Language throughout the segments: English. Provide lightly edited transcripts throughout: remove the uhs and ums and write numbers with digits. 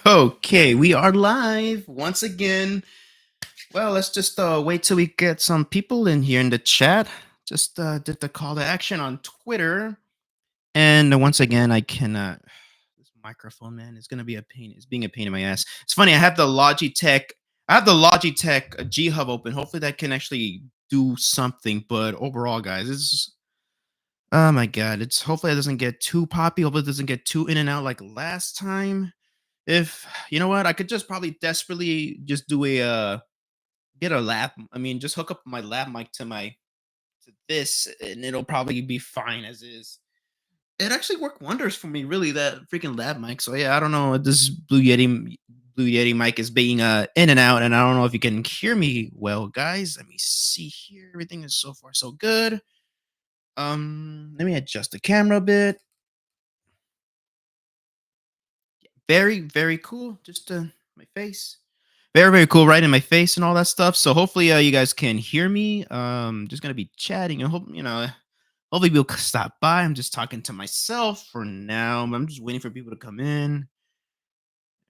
Okay, we are live once again. Well, let's just wait till we get some people in here in the chat. Just did the call to action on Twitter, and once again, I cannot. This microphone, man, is gonna be a pain. It's being a pain in my ass. It's funny. I have the Logitech. I have the Logitech G Hub open. Hopefully, that can actually do something. But overall, guys, it's oh my god. It's hopefully it doesn't get too poppy. Hopefully, it doesn't get too in and out like last time. If you know what, I could just probably desperately just do a get a lab. I mean, just hook up my lab mic to my to this, and it'll probably be fine as is. It actually worked wonders for me, really. That freaking lab mic. So yeah, I don't know. This Blue Yeti mic is being in and out, and I don't know if you can hear me well, guys. Let me see here. Everything is so far so good. Let me adjust the camera a bit. Very cool. Just my face. Very cool, right in my face and all that stuff. So hopefully you guys can hear me. Just gonna be chatting and hope hopefully people stop by. I'm just talking to myself for now. I'm just waiting for people to come in.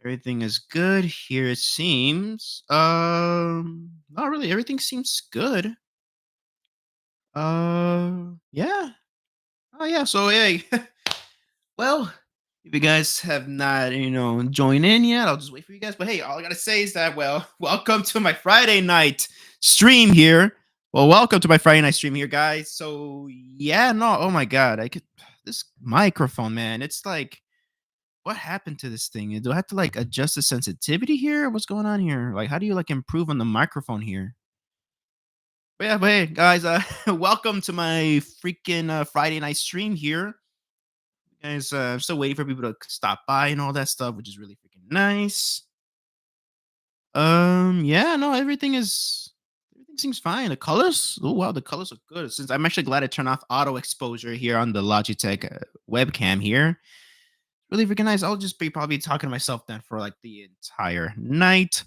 Everything is good here. It seems. Not really. Everything seems good. Yeah. Oh yeah. So hey, well, if you guys have not, joined in yet, I'll just wait for you guys. But hey, all I gotta say is that, well, welcome to my Friday night stream here. Well, welcome to my Friday night stream here, guys. So yeah, no, oh my god, I could this microphone, man. It's like, what happened to this thing? Do I have to like adjust the sensitivity here? What's going on here? Like, how do you like improve on the microphone here? But hey, guys, welcome to my freaking Friday night stream here. Guys, I'm still waiting for people to stop by and all that stuff, which is really freaking nice. Yeah, no, everything seems fine. The colors, oh wow, the colors are good. Since I'm actually glad I turned off auto exposure here on the Logitech webcam here. Really freaking nice. I'll just be probably talking to myself then for like the entire night.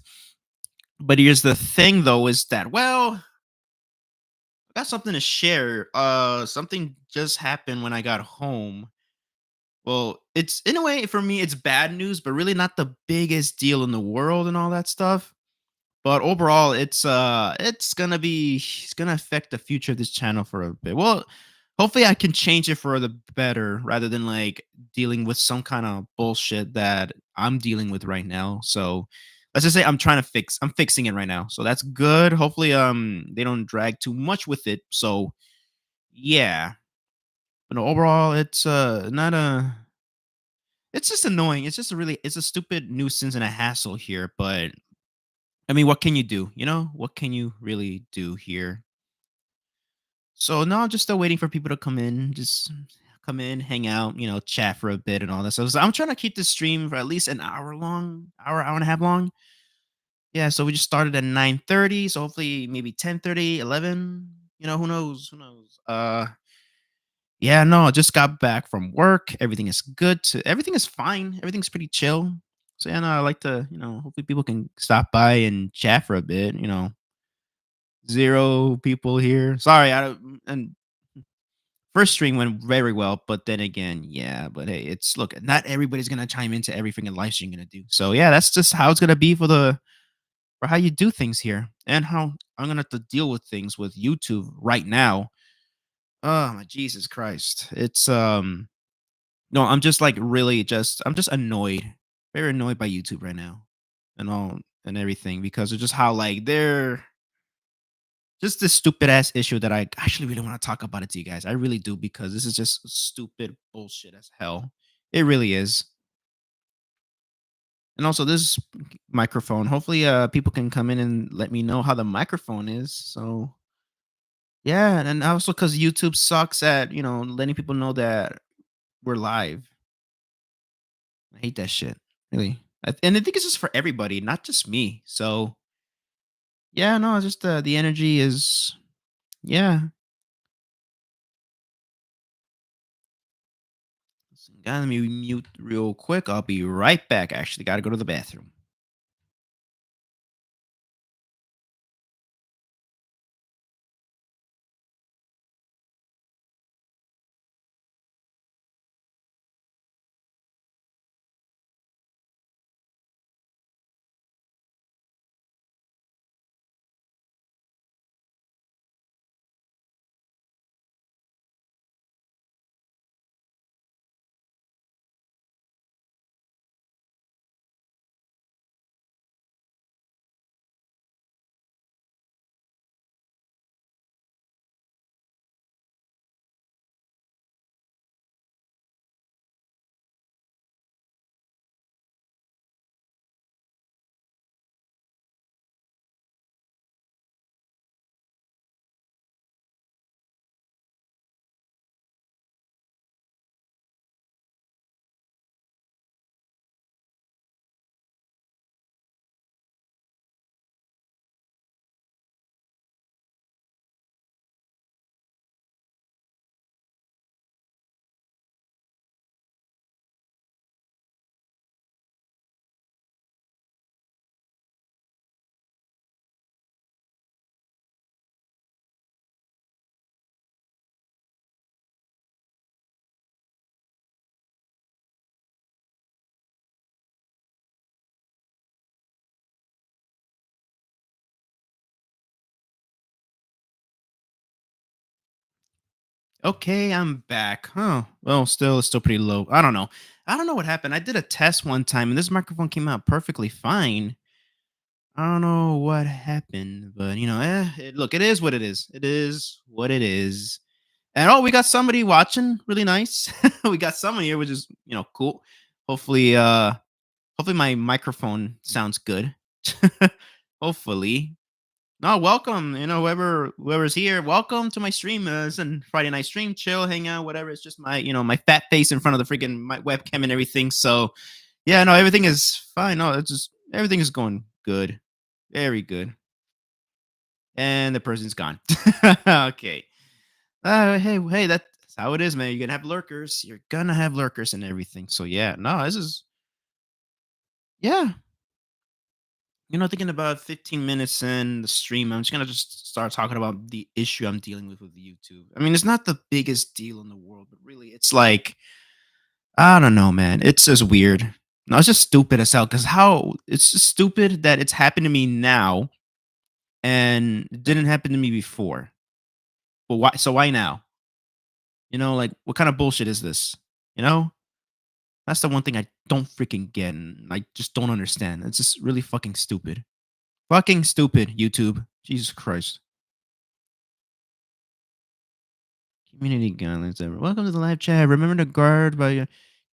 But here's the thing though, is that well, I got something to share. Something just happened when I got home. Well, it's in a way for me, it's bad news, but really not the biggest deal in the world and all that stuff. But overall, it's gonna affect the future of this channel for a bit. Well, hopefully I can change it for the better rather than like dealing with some kind of bullshit that I'm dealing with right now. So let's just say I'm fixing it right now. So that's good. Hopefully they don't drag too much with it. So yeah. But overall, it's not a it's just annoying. It's just it's a stupid nuisance and a hassle here, but I mean, what can you do? You know, what can you really do here? So no, I'm just still waiting for people to come in, just come in, hang out, chat for a bit and all that. So I'm trying to keep this stream for at least an hour long, hour and a half long. Yeah, so we just started at 9:30, so hopefully maybe 10:30, 11. Who knows? Who knows? Yeah, no, I just got back from work. Everything is good. Everything is fine. Everything's pretty chill. So yeah, no, I like to, hopefully people can stop by and chat for a bit. Zero people here. Sorry, I don't. And first stream went very well, but then again, yeah. But hey, it's look, not everybody's gonna chime into every freaking live stream gonna do. So yeah, that's just how it's gonna be for how you do things here, and how I'm gonna have to deal with things with YouTube right now. Oh my Jesus Christ! It's no, I'm just like really just I'm just annoyed, very annoyed by YouTube right now, and all and everything because of just how like they're just this stupid ass issue that I actually really want to talk about it to you guys. I really do because this is just stupid bullshit as hell. It really is. And also this microphone. Hopefully people can come in and let me know how the microphone is. So yeah, and also because YouTube sucks at, letting people know that we're live. I hate that shit. Really. And I think it's just for everybody, not just me. So yeah, no, it's just the energy is yeah. Let me mute real quick. I'll be right back. Actually, got to go to the bathroom. Okay, I'm back. Huh. Well, still it's still pretty low. I don't know. I don't know what happened. I did a test one time and this microphone came out perfectly fine. I don't know what happened, but look, it is what it is. It is what it is. And oh, we got somebody watching. Really nice. We got someone here, which is cool. Hopefully, hopefully my microphone sounds good. Hopefully. No, welcome. Whoever's here, welcome to my stream. It's a Friday night stream, chill, hang out, whatever. It's just my fat face in front of the freaking my webcam and everything. So yeah, no, everything is fine. No, it's just everything is going good, very good. And the person's gone. Okay. Hey, that's how it is, man. You're gonna have lurkers. You're gonna have lurkers and everything. So yeah, no, this is yeah. Thinking about 15 minutes in the stream, I'm just gonna just start talking about the issue I'm dealing with YouTube. I mean, it's not the biggest deal in the world, but really, it's like I don't know, man. It's just weird. No, it's just stupid as hell. Because how it's just stupid that it's happened to me now and it didn't happen to me before. But why? So why now? Like what kind of bullshit is this? You know, that's the one thing I don't freaking get, and I just don't understand. It's just really fucking stupid. Fucking stupid, YouTube. Jesus Christ. Community guidelines ever. Welcome to the live chat. Remember to guard by your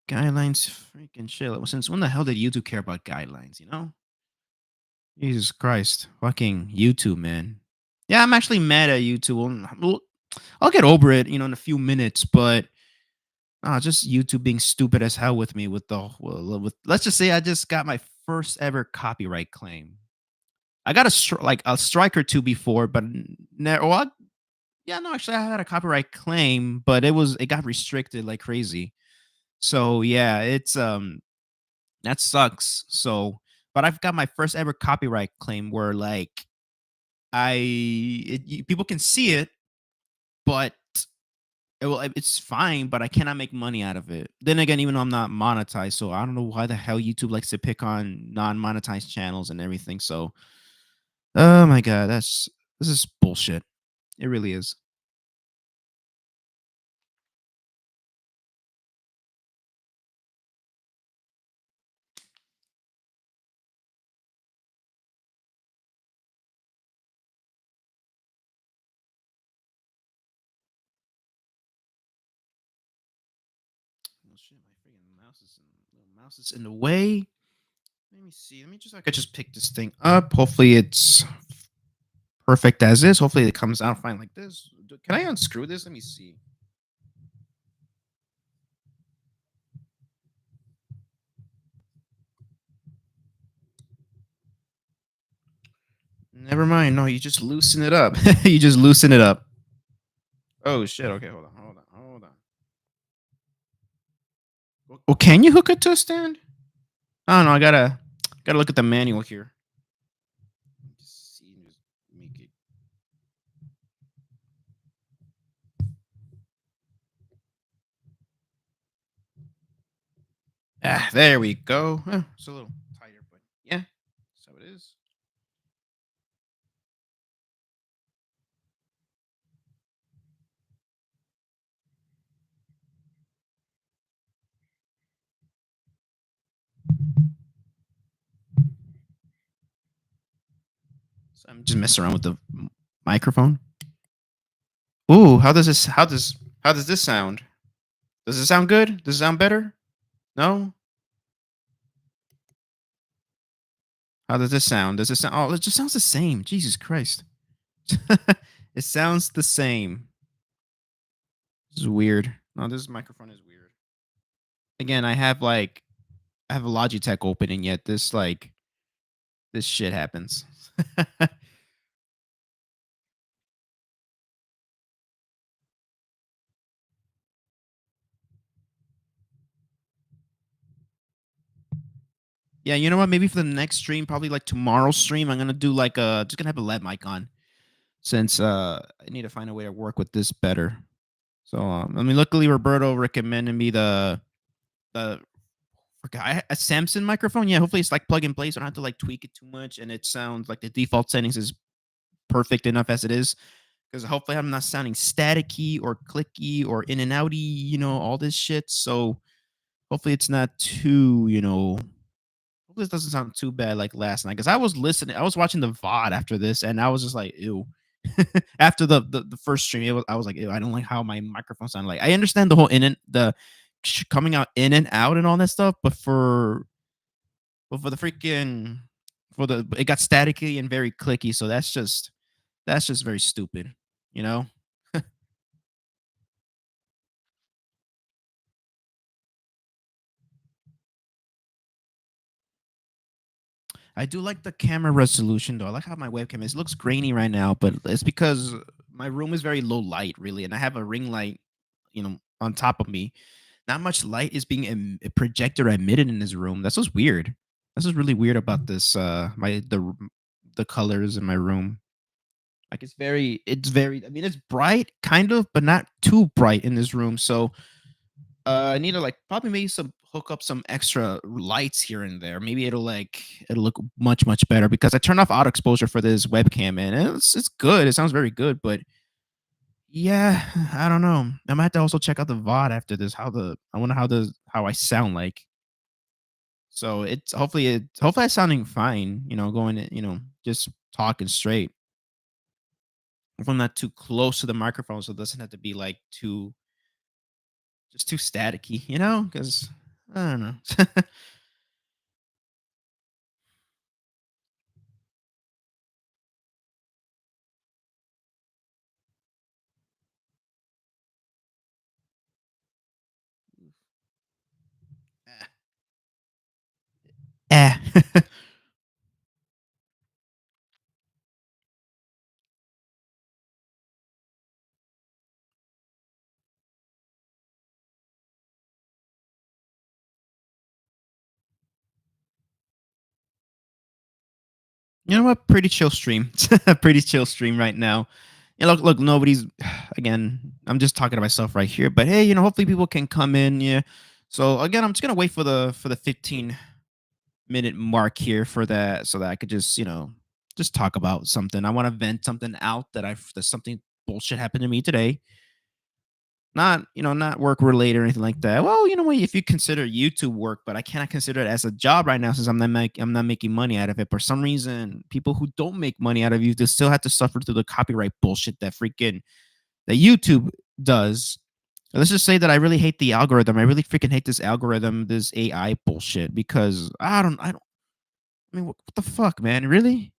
guidelines. Freaking shit. Since when the hell did YouTube care about guidelines? Jesus Christ. Fucking YouTube, man. Yeah, I'm actually mad at YouTube. I'll get over it, in a few minutes, but just YouTube being stupid as hell with me with let's just say I just got my first ever copyright claim. I got like a strike or two before, but well, yeah, no, actually, I had a copyright claim, but it got restricted like crazy. So yeah, it's that sucks. So, but I've got my first ever copyright claim where like people can see it, but it's fine, but I cannot make money out of it. Then again, even though I'm not monetized, so I don't know why the hell YouTube likes to pick on non-monetized channels and everything. So, oh my god, this is bullshit. It really is. Oh shit, my freaking mouse is in the way. Let me see. Let me just I could just pick this thing up. Hopefully it's perfect as is. Hopefully it comes out fine like this. Can I unscrew this? Let me see. Never mind. No, you just loosen it up. You just loosen it up. Oh shit. Okay, hold on. Well, can you hook it to a stand? I don't know. I gotta look at the manual here. Just see, just make it. Ah, there we go. It's a little tighter, but yeah, so it is. So I'm just messing around with the microphone. Ooh, how does this sound? Does it sound good? Does it sound better? No? How does this sound? Does it sound oh, it just sounds the same. Jesus Christ. It sounds the same. This is weird. No, this microphone is weird. Again, I have a Logitech open and yet this shit happens. Yeah, you know what? Maybe for the next stream, probably like tomorrow's stream, I'm gonna do like just gonna have a lead mic on since I need to find a way to work with this better. So I mean, luckily Roberto recommended me the forgot a Samsung microphone. Yeah, hopefully it's like plug and play, so I don't have to like tweak it too much, and it sounds like the default settings is perfect enough as it is. because hopefully I'm not sounding staticky or clicky or in and outy, all this shit. So hopefully it's not too, hopefully this doesn't sound too bad like last night. Because I was watching the VOD after this, and I was just like, ew. After the first stream, I was like, ew, I don't like how my microphone sounded. Like, I understand the whole in and the coming out in and out and all that stuff, but for the freaking for the it got staticky and very clicky, so that's just very stupid, you know? I do like the camera resolution though. I like how my webcam is. It looks grainy right now, but it's because my room is very low light, really, and I have a ring light, on top of me. Not much light is being projected or emitted in this room. That's what's weird. That's what's really weird about this. The colors in my room. Like it's very. I mean, it's bright, kind of, but not too bright in this room. So I need to like probably maybe some hook up some extra lights here and there. Maybe it'll look much much better because I turned off auto exposure for this webcam and it's good. It sounds very good, but yeah, I don't know. I might have to also check out the VOD after this. I wonder how I sound like. So hopefully I'm sounding fine. Going just talking straight. If I'm not too close to the microphone, so it doesn't have to be like too staticky. Because I don't know. Eh. You know what? Pretty chill stream. Pretty chill stream right now. Look, nobody's. Again, I'm just talking to myself right here. But hey, hopefully people can come in. Yeah. So again, I'm just gonna wait for the 15-minute mark here for that, so that I could just talk about something. I want to vent something out that something bullshit happened to me today. Not work related or anything like that. Well, what, if you consider YouTube work, but I cannot consider it as a job right now since I'm not making money out of it. For some reason, people who don't make money out of you, they still have to suffer through the copyright bullshit that YouTube does. Let's just say that I really hate the algorithm. I really freaking hate this algorithm, this AI bullshit, because I don't. I mean, what the fuck, man? Really?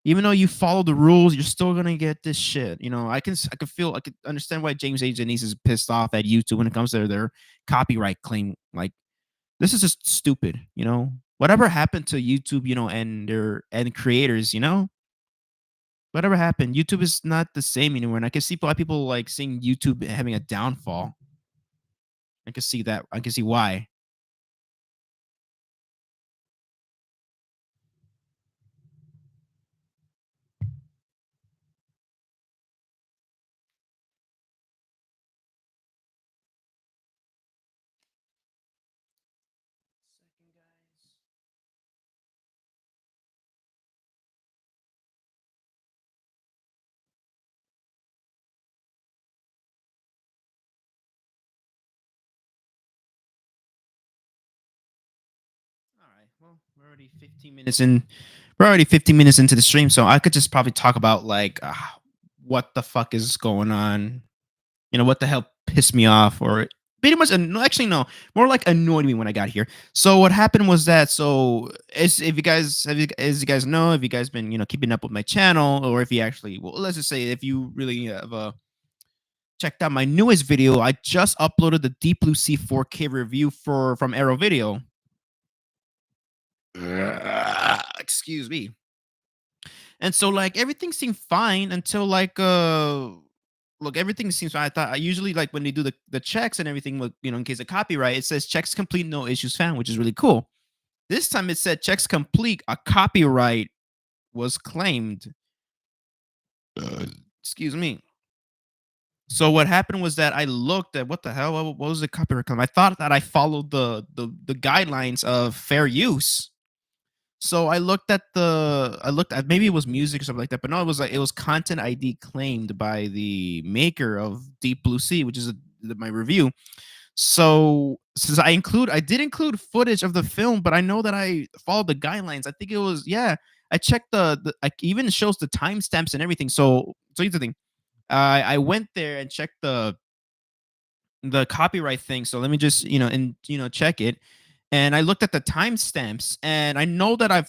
Even though you follow the rules, you're still gonna get this shit. I could understand why James A. Janice is pissed off at YouTube when it comes to their copyright claim. Like, this is just stupid. Whatever happened to YouTube, and their and creators, whatever happened, YouTube is not the same anymore. And I can see why people like seeing YouTube having a downfall. I can see that. I can see why. All right. Well, We're already 15 minutes into the stream, so I could just probably talk about like what the fuck is going on. What the hell pissed me off, or pretty much. No, actually, no, more like annoyed me when I got here. So what happened was that. So as you guys know, if you guys been keeping up with my channel, or if you actually, well, let's just say if you really have checked out my newest video, I just uploaded the Deep Blue Sea 4K review from Arrow Video. Excuse me. And so like everything seemed fine until like look, everything seems fine. I usually like when they do the checks and everything with in case of copyright, it says checks complete, no issues found, which is really cool. This time it said checks complete, a copyright was claimed. Excuse me. So what happened was that I looked at what the hell, what was the copyright claim? I thought that I followed the guidelines of fair use. So I looked at, maybe it was music or something like that, but no, it was like it was content ID claimed by the maker of Deep Blue Sea, which is my review. So since I did include footage of the film, but I know that I followed the guidelines. I think it was, yeah. I checked the like, even shows the timestamps and everything. So here's the thing. I went there and checked the copyright thing. So let me just, check it. And I looked at the timestamps, and I know that I'm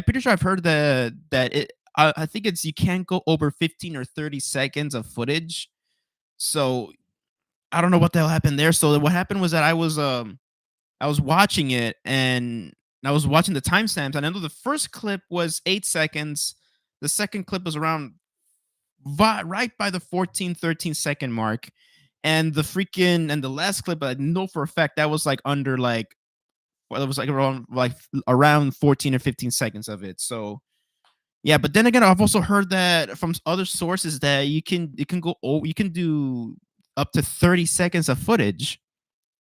pretty sure I've heard that I think it's, you can't go over 15 or 30 seconds of footage. So I don't know what the hell happened there. So what happened was that I was watching it, and I was watching the timestamps, and I know the first clip was 8 seconds. The second clip was around right by the 14, 13 second mark. And the last clip, I know for a fact that was like under like, well, it was like around 14 or 15 seconds of it. So yeah, but then again, I've also heard that from other sources that you can do up to 30 seconds of footage.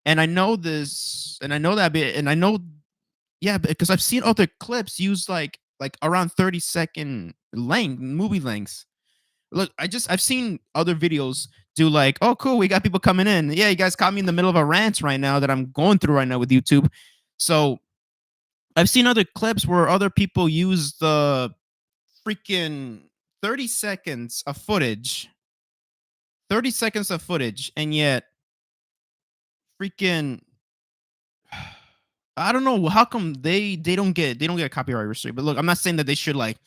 And I know this, and I know that bit, and I know, yeah, because I've seen other clips use like around 30-second length movie lengths. Look, I've seen other videos do like, oh cool, we got people coming in. Yeah, you guys caught me in the middle of a rant right now that I'm going through right now with YouTube. So I've seen other clips where other people use the freaking 30 seconds of footage, 30 seconds of footage, and yet freaking I don't know how come they don't get a copyright restrict. But look, I'm not saying that they should like,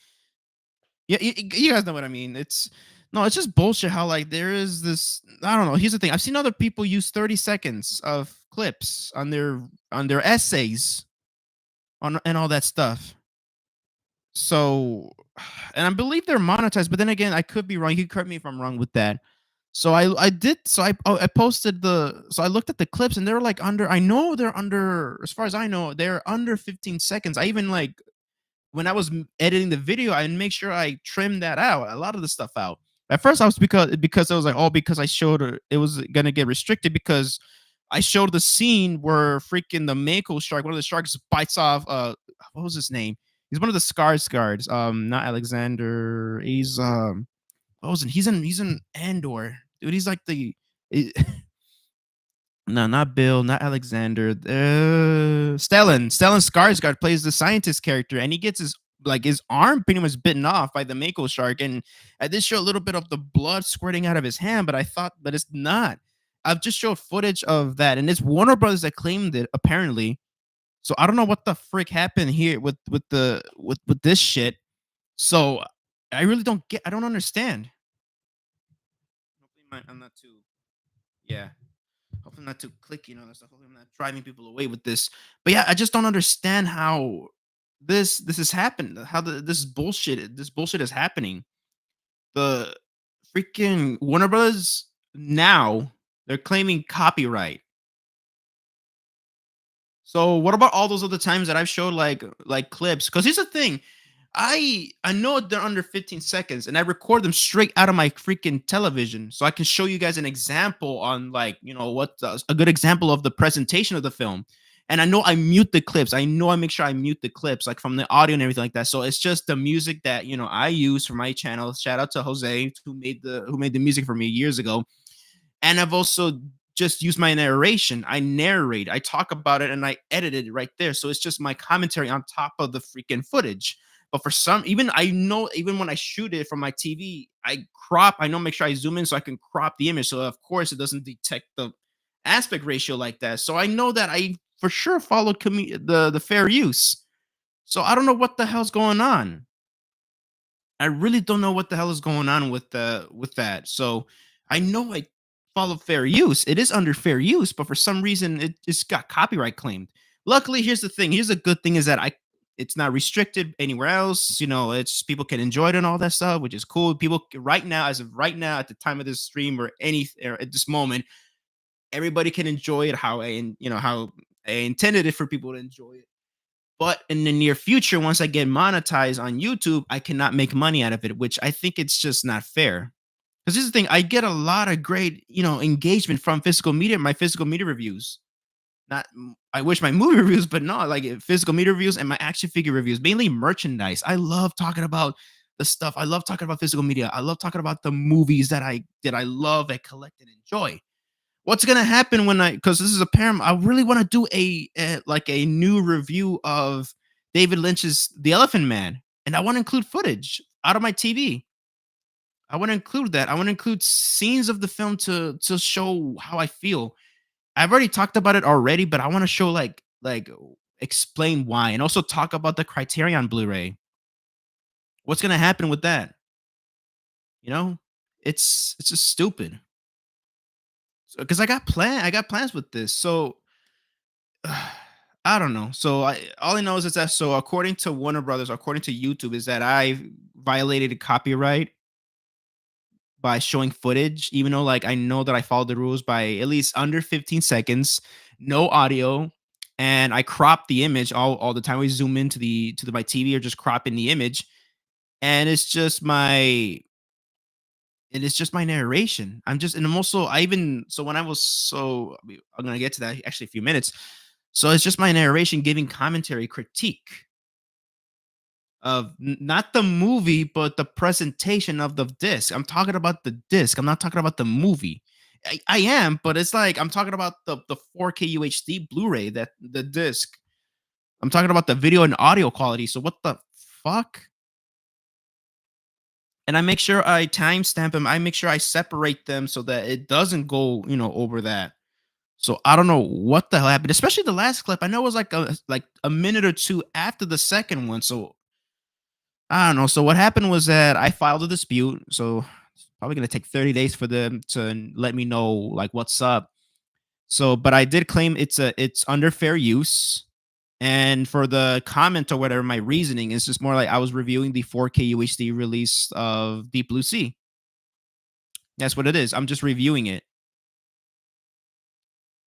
yeah, you guys know what I mean. It's no, it's just bullshit. How like there is this. I don't know. Here's the thing. I've seen other people use 30 seconds of clips on their essays on and all that stuff. So, and I believe they're monetized. But then again, I could be wrong. You can correct me if I'm wrong with that. So I did. So I posted the. So I looked at the clips, and they're like under. I know they're under. As far as I know, they're under 15 seconds. I even like when I was editing the video, I make sure I trimmed that out, a lot of the stuff out. At first, I was because I was like, oh, because I showed her it was gonna get restricted because I showed the scene where freaking the mako shark, one of the sharks, bites off. What was his name? He's one of the scars guards. Not Alexander. He's what was it? He's in Andor, dude. He's like the. No, not Bill, not Alexander. Stellan Skarsgård plays the scientist character, and he gets his arm pretty much bitten off by the mako shark, and I did show a little bit of the blood squirting out of his hand, but I thought that it's not. I've just showed footage of that, and it's Warner Brothers that claimed it apparently. So I don't know what the frick happened here with this shit. So I really don't get. I don't understand. Hopefully, I'm not too. Yeah. Hopefully I'm not too clicky and all that stuff. Hopefully I'm not driving people away with this. But yeah, I just don't understand how this has happened. How this bullshit is happening. The freaking Warner Brothers now they're claiming copyright. So what about all those other times that I've showed like clips? Because here's the thing, I know they're under 15 seconds, and I record them straight out of my freaking television, so I can show you guys an example on like what a good example of the presentation of the film. And I know I mute the clips. I know I make sure I mute the clips like from the audio and everything like that. So it's just the music that I use for my channel. Shout out to Jose who made the music for me years ago. And I've also just used my narration. I narrate, I talk about it, and I edit it right there. So it's just my commentary on top of the freaking footage. But for some, even I know, even when I shoot it from my TV, I know, make sure I zoom in so I can crop the image. So of course it doesn't detect the aspect ratio like that. So I know that I for sure followed the fair use. So I don't know what the hell's going on. I really don't know what the hell is going on with that. So I know I follow fair use. It is under fair use, but for some reason it just got copyright claimed. Luckily, here's the thing. Here's a good thing is that I it's not restricted anywhere else. It's people can enjoy it and all that stuff, which is cool. Right now, as of right now, at the time of this stream or at this moment, everybody can enjoy it how I intended it for people to enjoy it. But in the near future, once I get monetized on YouTube, I cannot make money out of it, which I think it's just not fair. Because this is the thing, I get a lot of great, engagement from physical media, my physical media reviews. Not I wish my movie reviews, but not like physical media reviews and my action figure reviews, mainly merchandise. I love talking about the stuff. I love talking about physical media. I love talking about the movies that I love, I collect and enjoy. What's gonna happen when I because this is a Paramount, I really want to do like a new review of David Lynch's The Elephant Man, and I want to include footage out of my TV. I want to include that. I want to include scenes of the film to show how I feel. I've already talked about it already, but I want to show like explain why, and also talk about the Criterion Blu-ray. What's gonna happen with that? You know, it's just stupid. Because I got plans with this. So I don't know. So I all I know is that so according to Warner Brothers, according to YouTube, is that I violated a copyright by showing footage, even though like I know that I followed the rules by at least under 15 seconds, no audio, and I crop the image all the time. We zoom into the my TV or just crop in the image, and it's just my narration. I'm just and I'm also I even so when I was so I'm gonna get to that actually a few minutes. So it's just my narration giving commentary critique of not the movie, but the presentation of the disc. I'm talking about the disc. I'm not talking about the movie. I am, but it's like I'm talking about the 4K UHD Blu-ray that the disc. I'm talking about the video and audio quality. So what the fuck? And I make sure I timestamp them. I make sure I separate them so that it doesn't go, over that. So I don't know what the hell happened, especially the last clip. I know it was like a minute or two after the second one. So I don't know. So what happened was that I filed a dispute. So it's probably gonna take 30 days for them to let me know like what's up. So, but I did claim it's under fair use. And for the comment or whatever, my reasoning is just more like I was reviewing the 4K UHD release of Deep Blue Sea. That's what it is. I'm just reviewing it.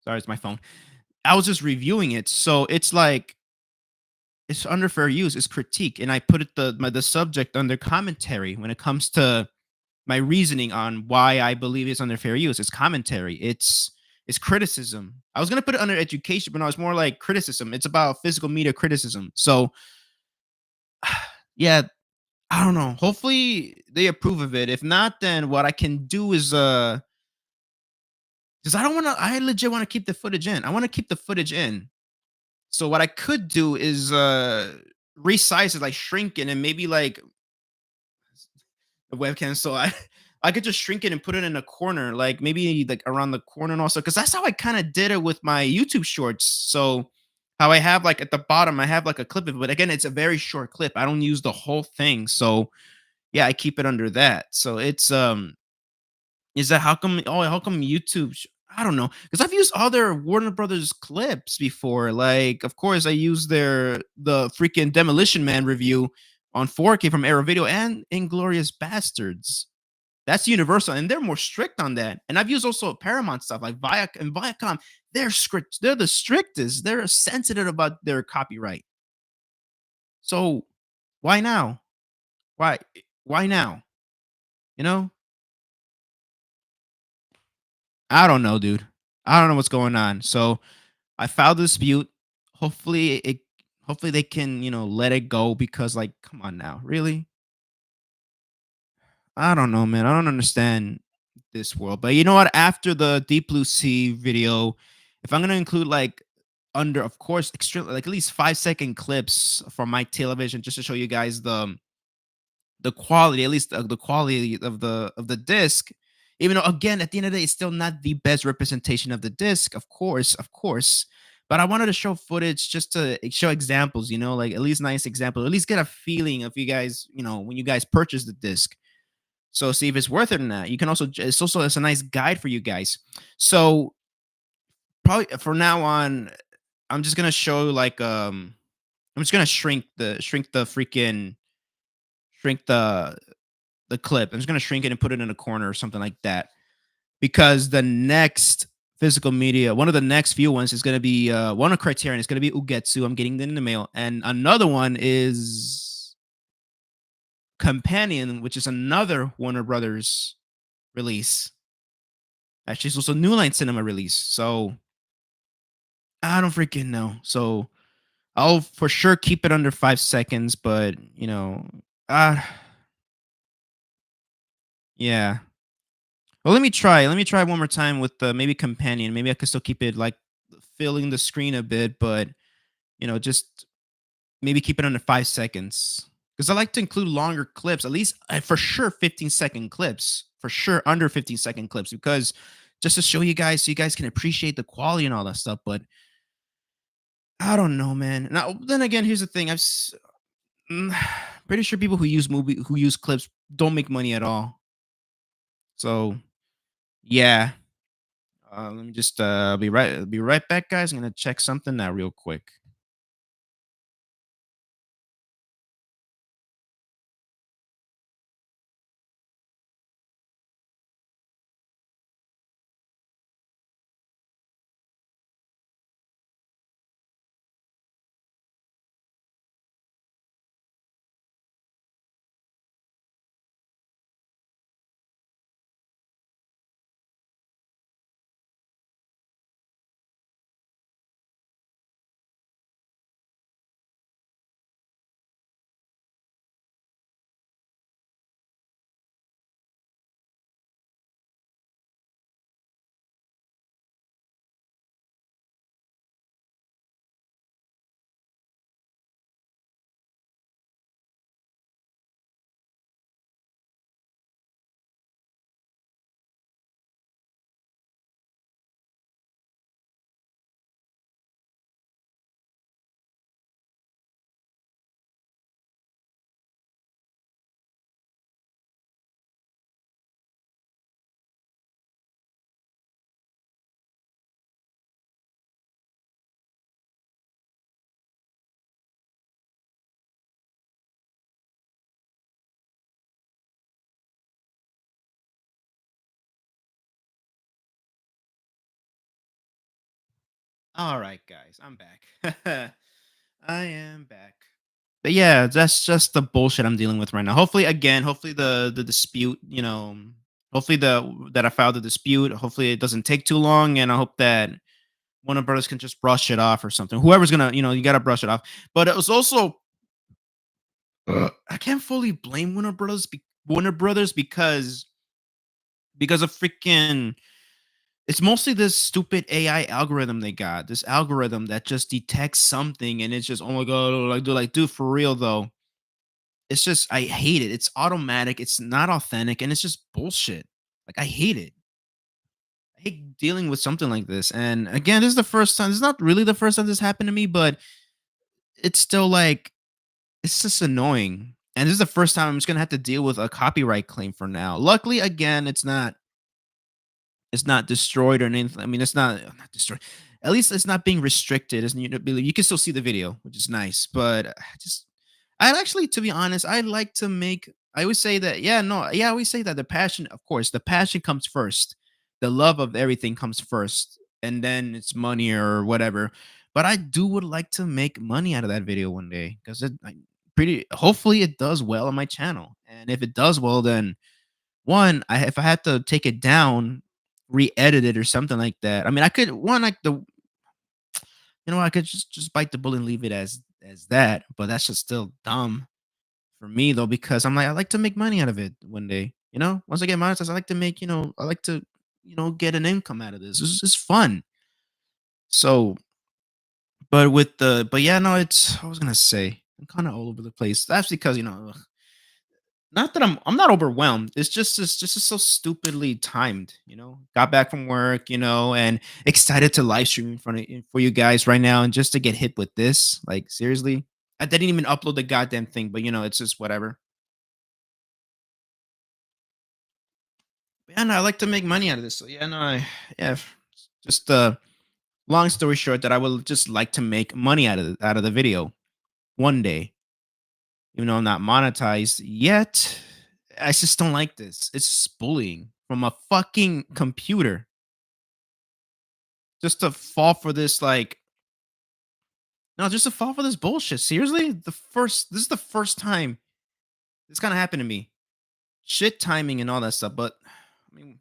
Sorry, it's my phone. I was just reviewing it. So it's like it's under fair use, it's critique. And I put the subject under commentary when it comes to my reasoning on why I believe it's under fair use. It's commentary. It's criticism. I was gonna put it under education, but no, it's more like criticism. It's about physical media criticism. So yeah, I don't know. Hopefully they approve of it. If not, then what I can do is because I legit want to keep the footage in. I want to keep the footage in. So what I could do is resize it, like shrink it, and maybe like the webcam. So I could just shrink it and put it in a corner, like maybe like around the corner and also because that's how I kind of did it with my YouTube shorts. So how I have like at the bottom, I have like a clip of it, but again, it's a very short clip. I don't use the whole thing. So yeah, I keep it under that. So it's is that how come YouTube I don't know because I've used other Warner Brothers clips before. Like, of course, I used the freaking Demolition Man review on 4K from Arrow Video and Inglorious Bastards. That's Universal, and they're more strict on that. And I've used also Paramount stuff like Viacom. They're strict. They're the strictest. They're sensitive about their copyright. So why now? Why? Why now? You know? I don't know, dude. I don't know what's going on. So I filed a dispute. Hopefully it hopefully they can, let it go because like come on now. Really? I don't know, man. I don't understand this world. But you know what? After the Deep Blue Sea video, if I'm gonna include like under, of course, extreme like at least 5-second clips from my television just to show you guys the quality, at least the quality of the disc. Even though, again, at the end of the day, it's still not the best representation of the disc, of course. But I wanted to show footage just to show examples, like at least nice examples, at least get a feeling of you guys, when you guys purchase the disc. So see if it's worth it or not. You can also it's a nice guide for you guys. So probably from now on, I'm just gonna show like I'm just gonna shrink the clip. I'm just gonna shrink it and put it in a corner or something like that. Because the next physical media, one of the next few ones is gonna be one of Criterion. It's gonna be Ugetsu. I'm getting that in the mail, and another one is Companion, which is another Warner Brothers release. Actually, it's also New Line Cinema release. So I don't freaking know. So I'll for sure keep it under 5 seconds, but uh yeah. Well, let me try. Let me try one more time with maybe companion. Maybe I could still keep it like filling the screen a bit, but just maybe keep it under 5 seconds. Because I like to include longer clips, at least for sure 15-second clips, for sure under 15-second clips, because just to show you guys so you guys can appreciate the quality and all that stuff. But I don't know, man. Now, then again, here's the thing. Mm, pretty sure people who use clips don't make money at all. So yeah. Let me just be right back, guys. I'm gonna check something now real quick. All right, guys, I'm back. I am back. But yeah, that's just the bullshit I'm dealing with right now. Hopefully the dispute, hopefully that I filed the dispute. Hopefully it doesn't take too long, and I hope that one of brothers can just brush it off or something. Whoever's gonna, you gotta brush it off. But it was also I can't fully blame Warner Brothers because of freaking it's mostly this stupid AI algorithm they got. This algorithm that just detects something and it's just, oh my god, dude, for real though. It's just I hate it. It's automatic, it's not authentic, and it's just bullshit. Like I hate it. I hate dealing with something like this. And again, this is the first time. This is not really the first time this happened to me, but it's still like it's just annoying. And this is the first time I'm just gonna have to deal with a copyright claim for now. Luckily, again, it's not destroyed or anything. I mean, it's not destroyed. At least it's not being restricted. It's, you can still see the video, which is nice. But just, I actually, to be honest, I like to make. I always say that. Yeah, no, yeah, I always say that the passion, of course, the passion comes first. The love of everything comes first, and then it's money or whatever. But I do would like to make money out of that video one day because pretty. Hopefully, it does well on my channel, and if it does well, then one, if I had to take it down, re-edit it or something like that. I mean, I could one like the I could just bite the bullet and leave it as that, but that's just still dumb for me though because I'm like I like to make money out of it one day. Once I get monetized, I like to make I like to get an income out of this. This is fun. So, but yeah, no, it's I was gonna say I'm kind of all over the place. That's because not that I'm not overwhelmed. It's just so stupidly timed, Got back from work, and excited to live stream for you guys right now and just to get hit with this. Like seriously. I didn't even upload the goddamn thing, but it's just whatever. Yeah, no, I like to make money out of this. So yeah, no, yeah, just long story short that I would just like to make money out of the video one day. Even though I'm not monetized yet, I just don't like this. It's bullying from a fucking computer. Just to fall for this, like, no, just to fall for this bullshit. Seriously, this is the first time this kind of happened to me. Shit timing and all that stuff. But I mean,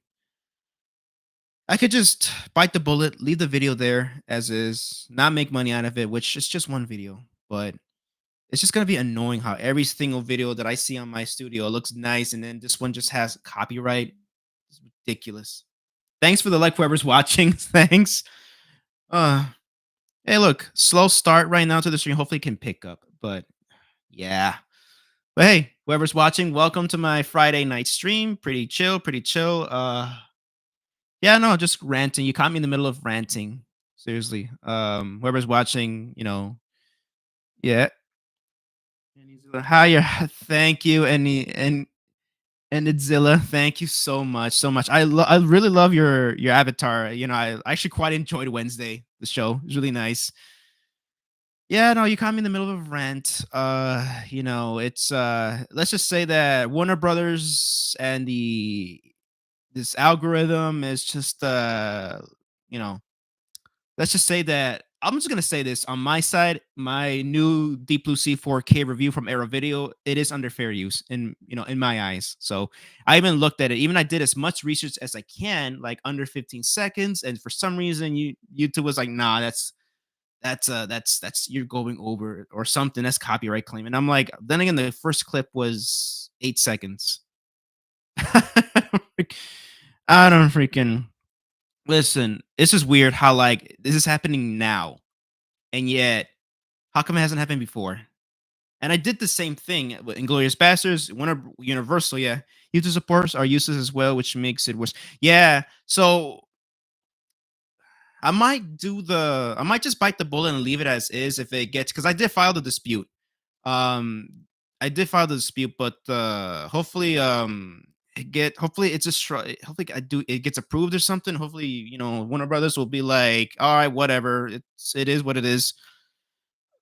I could just bite the bullet, leave the video there as is, not make money out of it, which is just one video. But it's just gonna be annoying how every single video that I see on my studio looks nice, and then this one just has copyright. It's ridiculous. Thanks for the like, whoever's watching. Thanks. Uh, hey, look, slow start right now to the stream. Hopefully, it can pick up. But yeah. But hey, whoever's watching, welcome to my Friday night stream. Pretty chill, pretty chill. Yeah, no, just ranting. You caught me in the middle of ranting. Seriously. Whoever's watching, yeah. And he's like, hi, thank you, and Itzilla, thank you so much, so much. I really love your avatar. I actually quite enjoyed Wednesday. The show it was really nice. Yeah, no, you caught me in the middle of a rant. It's let's just say that Warner Brothers and the this algorithm is just you know, let's just say that I'm just gonna say this on my side, my new Deep Blue Sea 4K review from Arrow Video, it is under fair use in my eyes. So I even looked at it, even I did as much research as I can, like under 15 seconds, and for some reason YouTube was like, nah, that's you're going over or something. That's copyright claim. And I'm like, then again, the first clip was 8 seconds. I don't freaking listen. This is weird how like this is happening now, and yet how come it hasn't happened before? And I did the same thing with Inglorious Bastards, Universal. Yeah, user supports are useless as well, which makes it worse. Yeah, so I might just bite the bullet and leave it as is if it gets because I did file the dispute. Um, I did file the dispute, but hopefully, hopefully it's just hopefully it gets approved or something. Hopefully, Warner Brothers will be like, all right, whatever, it is what it is.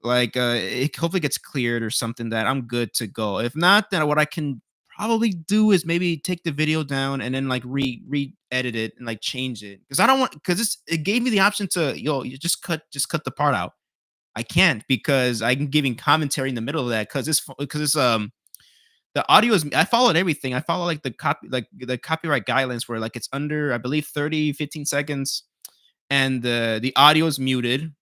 Like, it hopefully gets cleared or something that I'm good to go. If not, then what I can probably do is maybe take the video down and then like re-edit it and like change it because I don't want because it gave me the option to you just cut the part out. I can't because I'm giving commentary in the middle of that because it's the audio is I followed everything. I follow like the copyright guidelines where like it's under I believe 30 15 seconds and the audio is muted,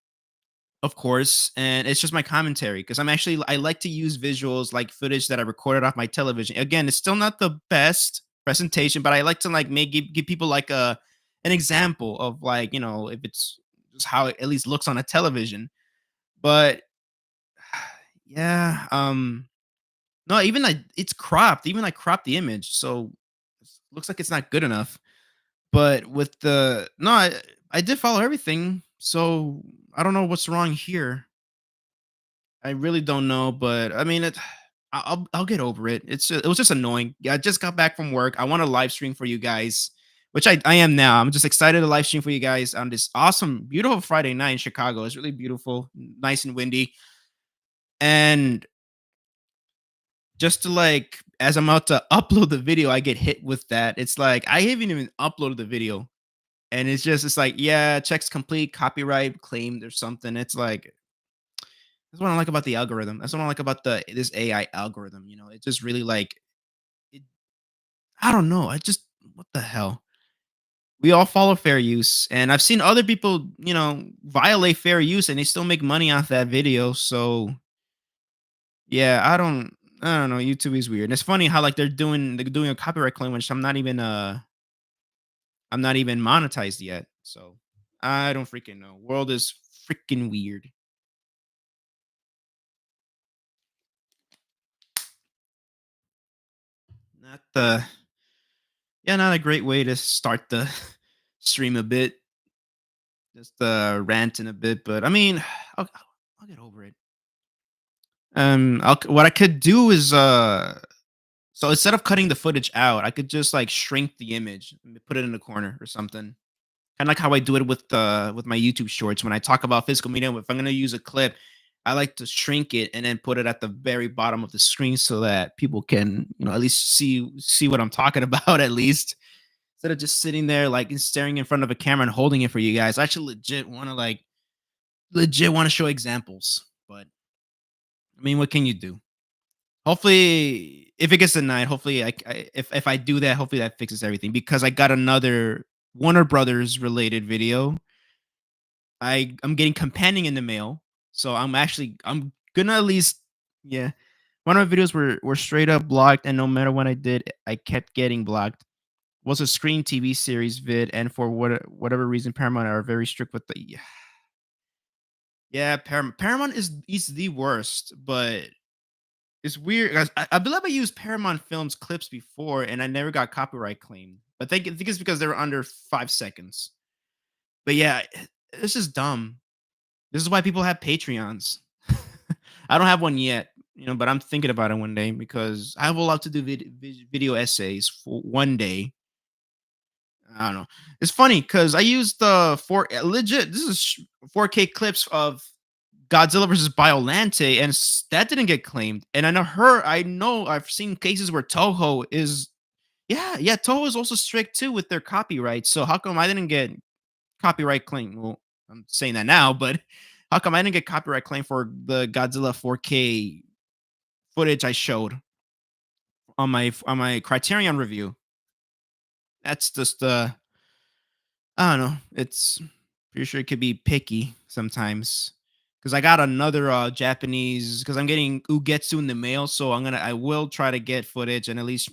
of course, and it's just my commentary because I like to use visuals like footage that I recorded off my television. Again, it's still not the best presentation, but I like to like make give people like an example of like if it's just how it at least looks on a television. But yeah, no, even like it's cropped. Even I cropped the image, so it looks like it's not good enough. But with the no, I did follow everything, so I don't know what's wrong here. I really don't know, but I mean, I'll get over it. It was just annoying. Yeah, I just got back from work. I want to live stream for you guys, which I am now. I'm just excited to live stream for you guys on this awesome, beautiful Friday night in Chicago. It's really beautiful, nice and windy, and just to like as I'm about to upload the video, I get hit with that. It's like I haven't even uploaded the video, and it's like yeah, checks complete, copyright claimed or something. It's like that's what I like about the algorithm. That's what I like about the this AI algorithm. It just really like it, I don't know. I just what the hell. We all follow fair use, and I've seen other people, violate fair use, and they still make money off that video. So yeah, I don't know. YouTube is weird. And it's funny how like they're doing a copyright claim, which I'm not even monetized yet. So I don't freaking know. World is freaking weird. Not the Yeah, not a great way to start the stream a bit. Just ranting a bit, but I mean, I'll get over it. What I could do is so instead of cutting the footage out, I could just like shrink the image and put it in the corner or something. Kind of like how I do it with my YouTube shorts when I talk about physical media. If I'm gonna use a clip, I like to shrink it and then put it at the very bottom of the screen so that people can at least see what I'm talking about at least instead of just sitting there like and staring in front of a camera and holding it for you guys. I actually legit want to show examples, but I mean, what can you do? Hopefully, if it gets denied, hopefully, if I do that, hopefully that fixes everything because I got another. Warner Brothers related video. I'm getting companion in the mail, so I'm gonna at least yeah. One of my videos were straight up blocked, and no matter what I did, I kept getting blocked. Was a Screen TV series vid, and for whatever reason, Paramount are very strict with the yeah. Paramount is the worst, but it's weird. 'Cause I believe I used Paramount Films clips before, and I never got copyright claimed. But think it's because they were under 5 seconds. But yeah, it's just dumb. This is why people have Patreons. I don't have one yet, but I'm thinking about it one day because I would love to do video essays for one day. I don't know. It's funny because I used the four legit. This is 4K clips of Godzilla versus Biolante, and that didn't get claimed. And I know I've seen cases where Toho is, yeah, Toho is also strict too with their copyright. So how come I didn't get copyright claim? Well, I'm saying that now, but how come I didn't get copyright claim for the Godzilla 4K footage I showed on my Criterion review? That's just I don't know. It's pretty sure it could be picky sometimes. Cause I got another Japanese because I'm getting Ugetsu in the mail, so I will try to get footage and at least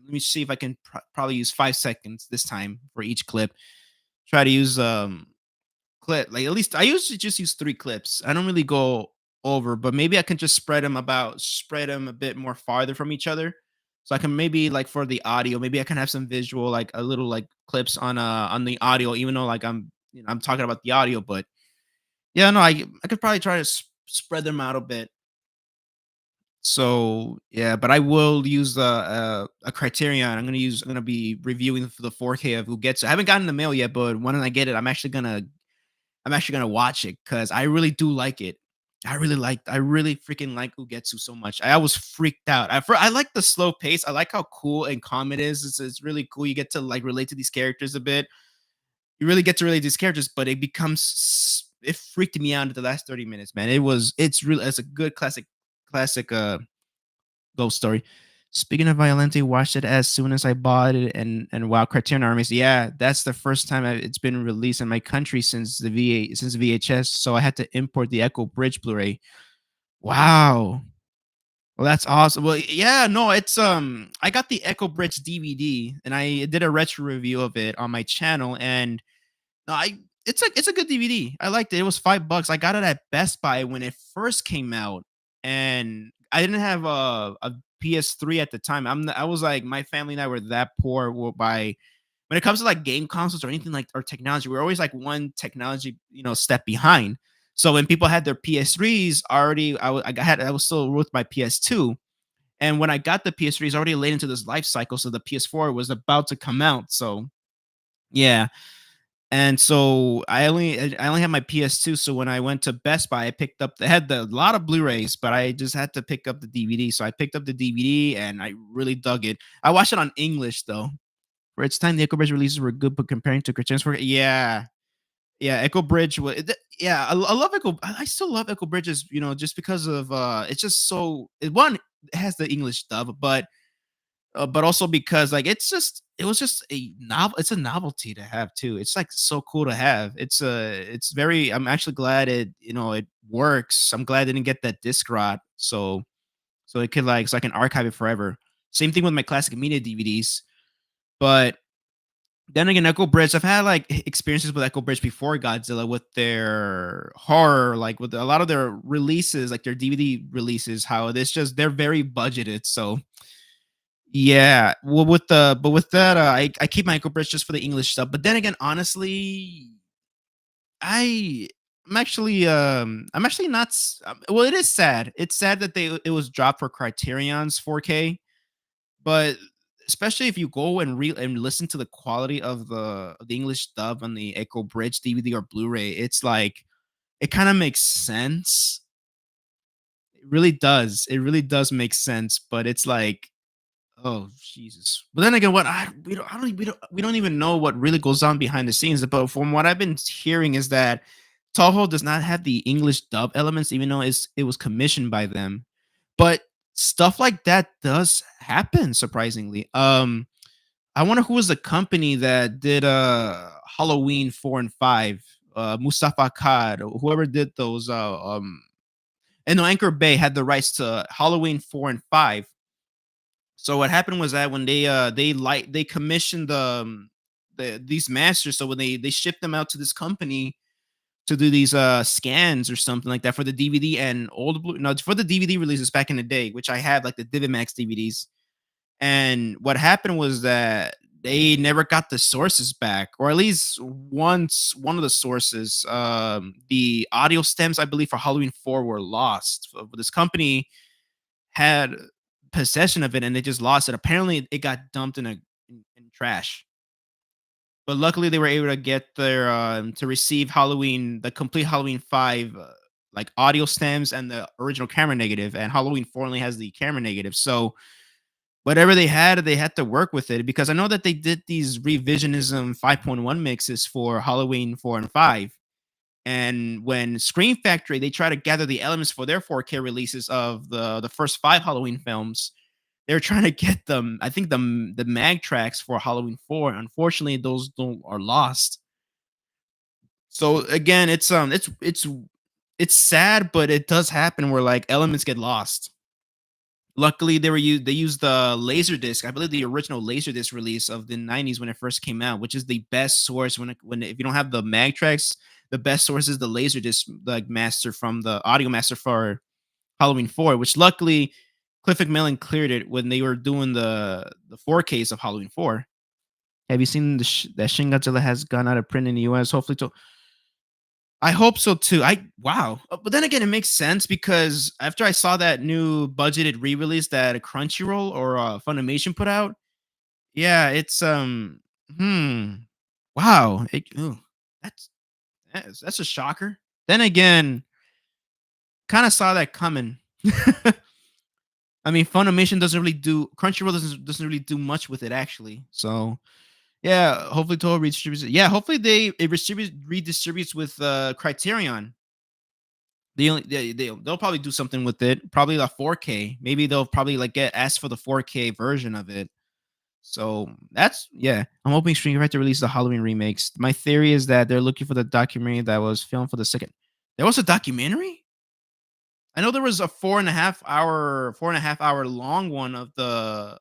let me see if I can probably use 5 seconds this time for each clip. Try to use clip like at least I usually just use 3 clips. I don't really go over, but maybe I can just spread them a bit more farther from each other. So I can maybe like for the audio, maybe I can have some visual, like a little like clips on the audio, even though like I'm talking about the audio, but yeah, no, I could probably try to spread them out a bit. So yeah, but I will use a Criterion. I'm gonna be reviewing for the 4K of who gets it. I haven't gotten the mail yet, but when I get it, I'm actually gonna watch it because I really do like it. I really freaking like Ugetsu so much. I was freaked out. I like the slow pace. I like how cool and calm it is. It's really cool. You get to like relate to these characters a bit. You really get to relate to these characters, but it freaked me out at the last 30 minutes, man. It's a good classic ghost story. Speaking of Violente, watched it as soon as I bought it, and wow, Criterion Armies. Yeah, that's the first time it's been released in my country since since VHS. So I had to import the Echo Bridge Blu-ray. Wow, well that's awesome. Well, yeah, no, it's I got the Echo Bridge DVD, and I did a retro review of it on my channel, and no, I it's a good DVD. I liked it. It was $5. I got it at Best Buy when it first came out, and I didn't have a PS3 at the time. I was like my family and I were that poor by when it comes to like game consoles or anything like or technology. We're always like one technology step behind. So when people had their PS3s already, I was still with my PS2. And when I got the PS3s already late into this life cycle, so the PS4 was about to come out. So yeah, and so I only had my PS2, so when I went to Best Buy, I picked up they had a lot of Blu-rays, but I just had to pick up the DVD. So I picked up the DVD and I really dug it. I watched it on English though. For its time, the Echo Bridge releases were good, but comparing to Christian's for yeah. Yeah, Echo Bridge yeah, I love I still love Echo Bridges, just because of it's just one, it has the English dub, but also because like it was just a novel. It's a novelty to have too. It's like so cool to have. It's very. I'm actually glad it works. I'm glad I didn't get that disc rot. So it could like so I can archive it forever. Same thing with my classic media DVDs. But then again, Echo Bridge. I've had like experiences with Echo Bridge before Godzilla with their horror, like with a lot of their releases, like their DVD releases. How it's just they're very budgeted. So yeah, well, with that, I keep my Echo Bridge just for the English stuff. But then again, honestly, I I'm actually not. Well, it is sad. It's sad that it was dropped for Criterion's 4K, but especially if you go and and listen to the quality of the English dub on the Echo Bridge DVD or Blu-ray, it's like it kind of makes sense. It really does. It really does make sense, but it's like oh Jesus! But then again, what I don't we don't even know what really goes on behind the scenes. But from what I've been hearing is that Toho does not have the English dub elements, even though it was commissioned by them. But stuff like that does happen surprisingly. I wonder who was the company that did Halloween 4 and 5. Mustafa Kad, or whoever did those and no, Anchor Bay had the rights to Halloween 4 and 5. So what happened was that when they commissioned these masters, so when they shipped them out to this company to do these scans or something like that for the DVD and old blue no for the DVD releases back in the day, which I had like the Divimax DVDs. And what happened was that they never got the sources back, or at least once one of the sources, the audio stems, I believe, for Halloween 4 were lost. But this company had possession of it and they just lost it. Apparently, it got dumped in trash. But luckily, they were able to get their to receive the complete Halloween 5 like audio stems and the original camera negative. And Halloween 4 only has the camera negative. So whatever they had to work with it because I know that they did these revisionism 5.1 mixes for Halloween 4 and 5. And when Scream Factory, they try to gather the elements for their 4K releases of the first 5 Halloween films. They're trying to get them. I think the mag tracks for Halloween 4. Unfortunately, those don't are lost. So again, it's sad, but it does happen where like elements get lost. Luckily, they used the Laserdisc. I believe the original Laserdisc release of the '90s when it first came out, which is the best source when if you don't have the mag tracks, the best source is the Laserdisc like master from the audio master for Halloween 4, which luckily Cliff McMillan cleared it when they were doing the 4Ks of Halloween 4. Have you seen that Shin Godzilla has gone out of print in the US? Hopefully, I hope so too. I wow. But then again, it makes sense because after I saw that new budgeted re-release that Crunchyroll or Funimation put out, yeah, it's hmm, wow. That's that's a shocker. Then again, kind of saw that coming. I mean, Funimation doesn't really do Crunchyroll doesn't really do much with it actually. So yeah, hopefully Toho redistributes it. Yeah, hopefully it redistributes with Criterion. They'll probably do something with it. Probably the 4K. Maybe they'll probably like get asked for the 4K version of it. So that's yeah. I'm hoping Stream Fighter release the Halloween remakes. My theory is that they're looking for the documentary that was filmed for the second. There was a documentary. I know there was a 4.5 hour long one of the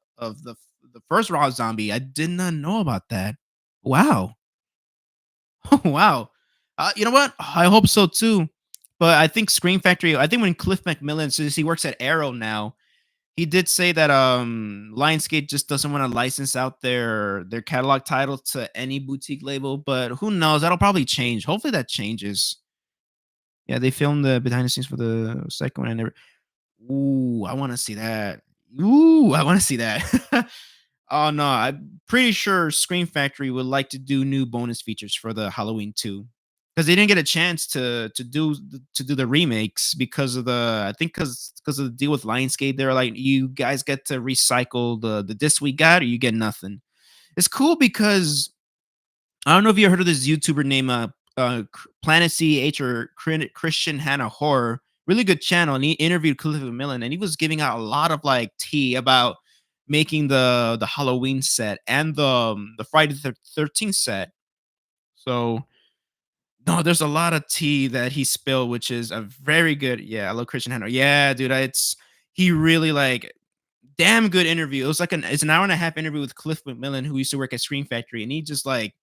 first Raw Zombie. I did not know about that. Wow. Oh, wow. You know what? I hope so too. But I think Scream Factory, I think when Cliff McMillan, since he works at Arrow now, he did say that Lionsgate just doesn't want to license out their catalog title to any boutique label, but who knows? That'll probably change. Hopefully that changes. Yeah, they filmed the behind the scenes for the second one. I never Ooh, I want to see that. Ooh, I want to see that. Oh no, I'm pretty sure Scream Factory would like to do new bonus features for the Halloween 2 because they didn't get a chance to do the remakes because of the I think because of the deal with Lionsgate. They're like, you guys get to recycle the disc we got, or you get nothing. It's cool because I don't know if you heard of this YouTuber named Planet CH or Christian Hannah Horror. Really good channel, and he interviewed Cliff McMillan, and he was giving out a lot of like tea about making the Halloween set and the Friday the 13th set. So no, there's a lot of tea that he spilled, which is a very good. Yeah, I love Christian Hannah. Yeah, dude, it's he really like damn good interview. It was like it's an hour and a half interview with Cliff McMillan, who used to work at Screen Factory, and he just like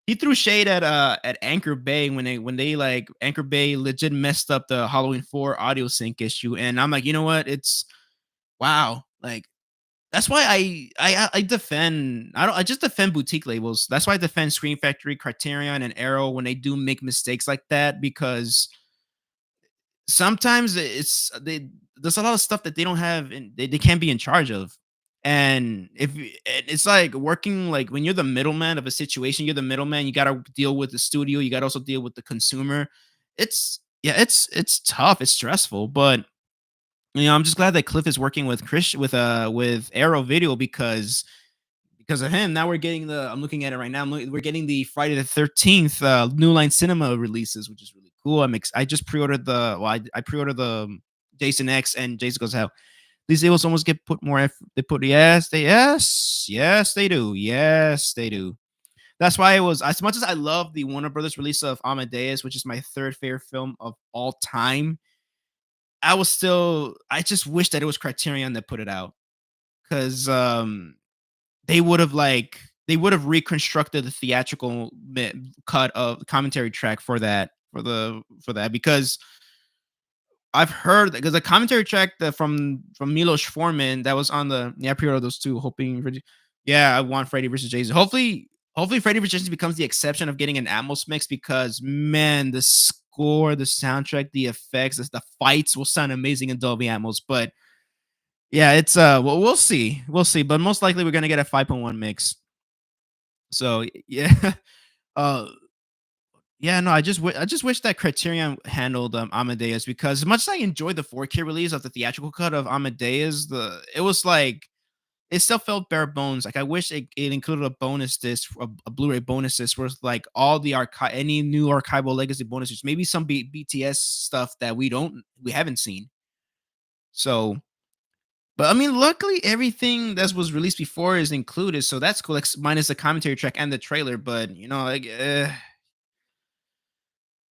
he threw shade at Anchor Bay when they like Anchor Bay legit messed up the Halloween 4 audio sync issue, and I'm like, you know what? It's wow, like that's why I defend I just defend boutique labels. That's why I defend Screen Factory, Criterion, and Arrow when they do make mistakes like that because sometimes there's a lot of stuff that they don't have and they can't be in charge of. And it's like working like when you're the middleman of a situation, you're the middleman, you gotta deal with the studio, you gotta also deal with the consumer. It's yeah, it's tough, it's stressful, but I'm just glad that Cliff is working with Chris with Arrow Video because of him. Now we're getting I'm looking at it right now. We're getting the Friday the 13th New Line Cinema releases, which is really cool. I just pre-ordered I pre-ordered the Jason X and Jason Goes Hell. These able almost get put more effort. They put yes, they do. Yes, they do. That's why it was as much as I love the Warner Brothers release of Amadeus, which is my third favorite film of all time. I just wish that it was Criterion that put it out because they would have reconstructed the theatrical cut of commentary track for that because I've heard because the commentary track that from Milos Forman that was on the yeah, I pre-ordered those two, hoping for yeah, I want Freddy versus Jason. Hopefully Freddy versus Jason becomes the exception of getting an Atmos mix because man, the score, the soundtrack, the effects, the fights will sound amazing in Dolby Atmos. But yeah, it's well, we'll see. We'll see. But most likely we're gonna get a 5.1 mix. So yeah. Uh yeah, no, I just wish that Criterion handled Amadeus because as much as I enjoyed the 4K release of the theatrical cut of Amadeus, it was like it still felt bare bones. Like I wish it included a bonus disc, a Blu-ray bonus disc with like all the archive, any new archival legacy bonuses, maybe some BTS stuff that we haven't seen. So, but I mean, luckily everything that was released before is included, so that's cool. Like minus the commentary track and the trailer, but you know, like,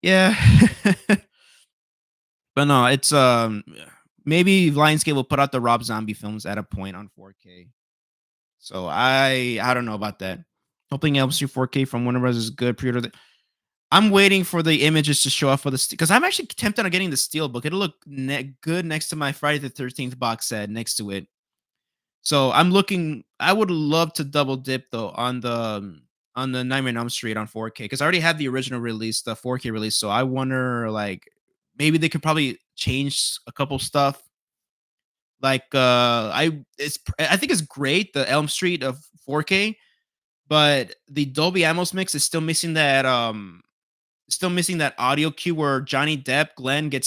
yeah. But no, it's maybe Lionsgate will put out the Rob Zombie films at a point on 4K. So I don't know about that. Hoping Elm Street 4K from Warner Bros is good. Pre-order that. I'm waiting for the images to show up for the because I'm actually tempted on getting the Steelbook. It'll look good next to my Friday the 13th box set next to it. So I'm looking. I would love to double dip though on the Nightmare on Elm Street on 4K because I already have the original release, the 4K release. So I wonder like maybe they could probably change a couple stuff. Like I think it's great the Elm Street of 4K, but the Dolby Atmos mix is still missing that audio cue where Johnny Depp Glenn I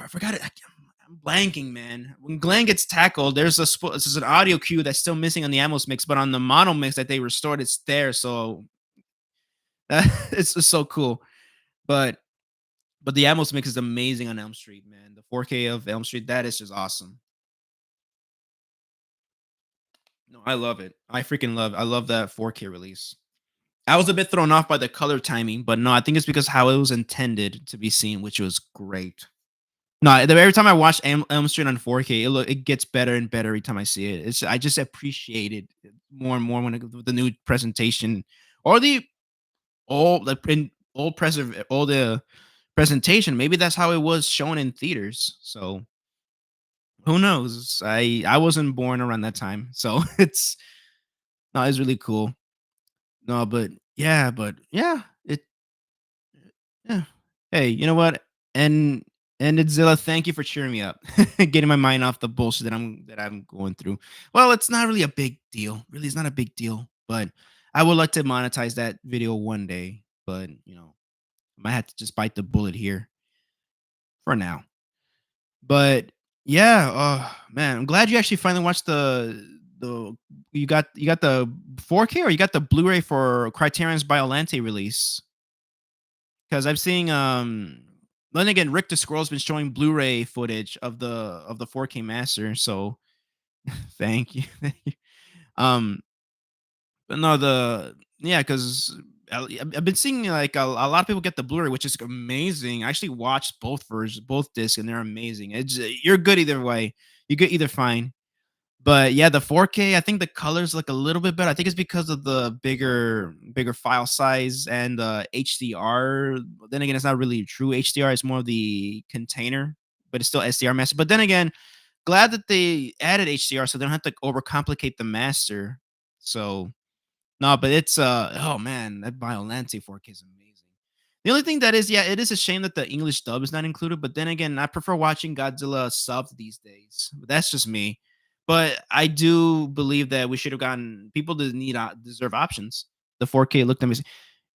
forgot it. I'm blanking, man. When Glenn gets tackled, there's an audio cue that's still missing on the Atmos mix, but on the mono mix that they restored, it's there. So it's just so cool. But the Atmos mix is amazing on Elm Street, man. The 4K of Elm Street, that is just awesome. No, I love it. I love that 4K release. I was a bit thrown off by the color timing, but no, I think it's because how it was intended to be seen, which was great. No, every time I watch Elm Street on 4K, it gets better and better every time I see it. I just appreciate it more and more when the new presentation or the old the print old preserve all the presentation. Maybe that's how it was shown in theaters. So who knows? I wasn't born around that time, so it's no, it's really cool. No, but yeah, yeah. Hey, you know what? And Zilla, thank you for cheering me up, getting my mind off the bullshit that I'm going through. Well, it's not really a big deal. Really, it's not a big deal. But I would like to monetize that video one day. But you know, I might have to just bite the bullet here for now. But yeah, oh man, I'm glad you actually finally watched the you got the 4K or you got the Blu-ray for Criterion's Biolante release. Because I'm seeing then again, Rick the Squirrel's been showing Blu-ray footage of the 4K master. So thank you, thank you. Um, but no, the yeah, because I've been seeing like a lot of people get the Blu-ray, which is amazing. I actually watched both versions, both discs, and they're amazing. You're good either way. You get either fine. But yeah, the 4K, I think the colors look a little bit better. I think it's because of the bigger file size and HDR. But then again, it's not really true HDR. It's more of the container, but it's still SDR master. But then again, glad that they added HDR so they don't have to overcomplicate the master. So no, but it's oh man, that Biollante 4K is amazing. The only thing that is, yeah, it is a shame that the English dub is not included. But then again, I prefer watching Godzilla subbed these days. But that's just me. But I do believe that we should have gotten people that deserve options. The 4K looked amazing.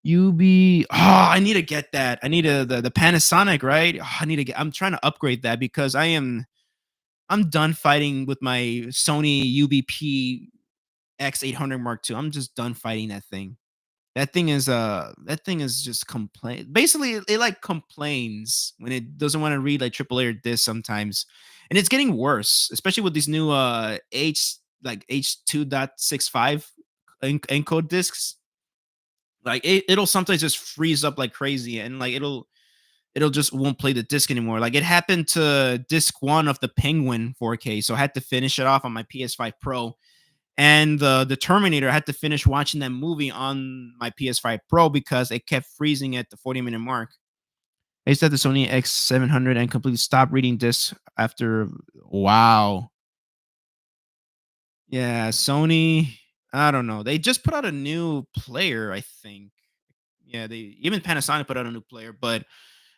UB, oh, I need to get that. I need the Panasonic, right? Oh, I need to get. I'm trying to upgrade that because I'm done fighting with my Sony UBP X800 Mark II. I'm just done fighting that thing. that thing is just complain. Basically, it like complains when it doesn't want to read like triple A or disc sometimes, and it's getting worse, especially with these new H.2.65 encode discs. Like it'll sometimes just freeze up like crazy, and like it'll just won't play the disc anymore. Like it happened to disc one of the Penguin 4K, so I had to finish it off on my PS5 Pro. And the Terminator, I had to finish watching that movie on my PS5 Pro because it kept freezing at the 40-minute mark. I used to have the Sony X700 and completely stopped reading discs after. Wow. Yeah, Sony. I don't know. They just put out a new player, I think. Yeah, they even Panasonic put out a new player, but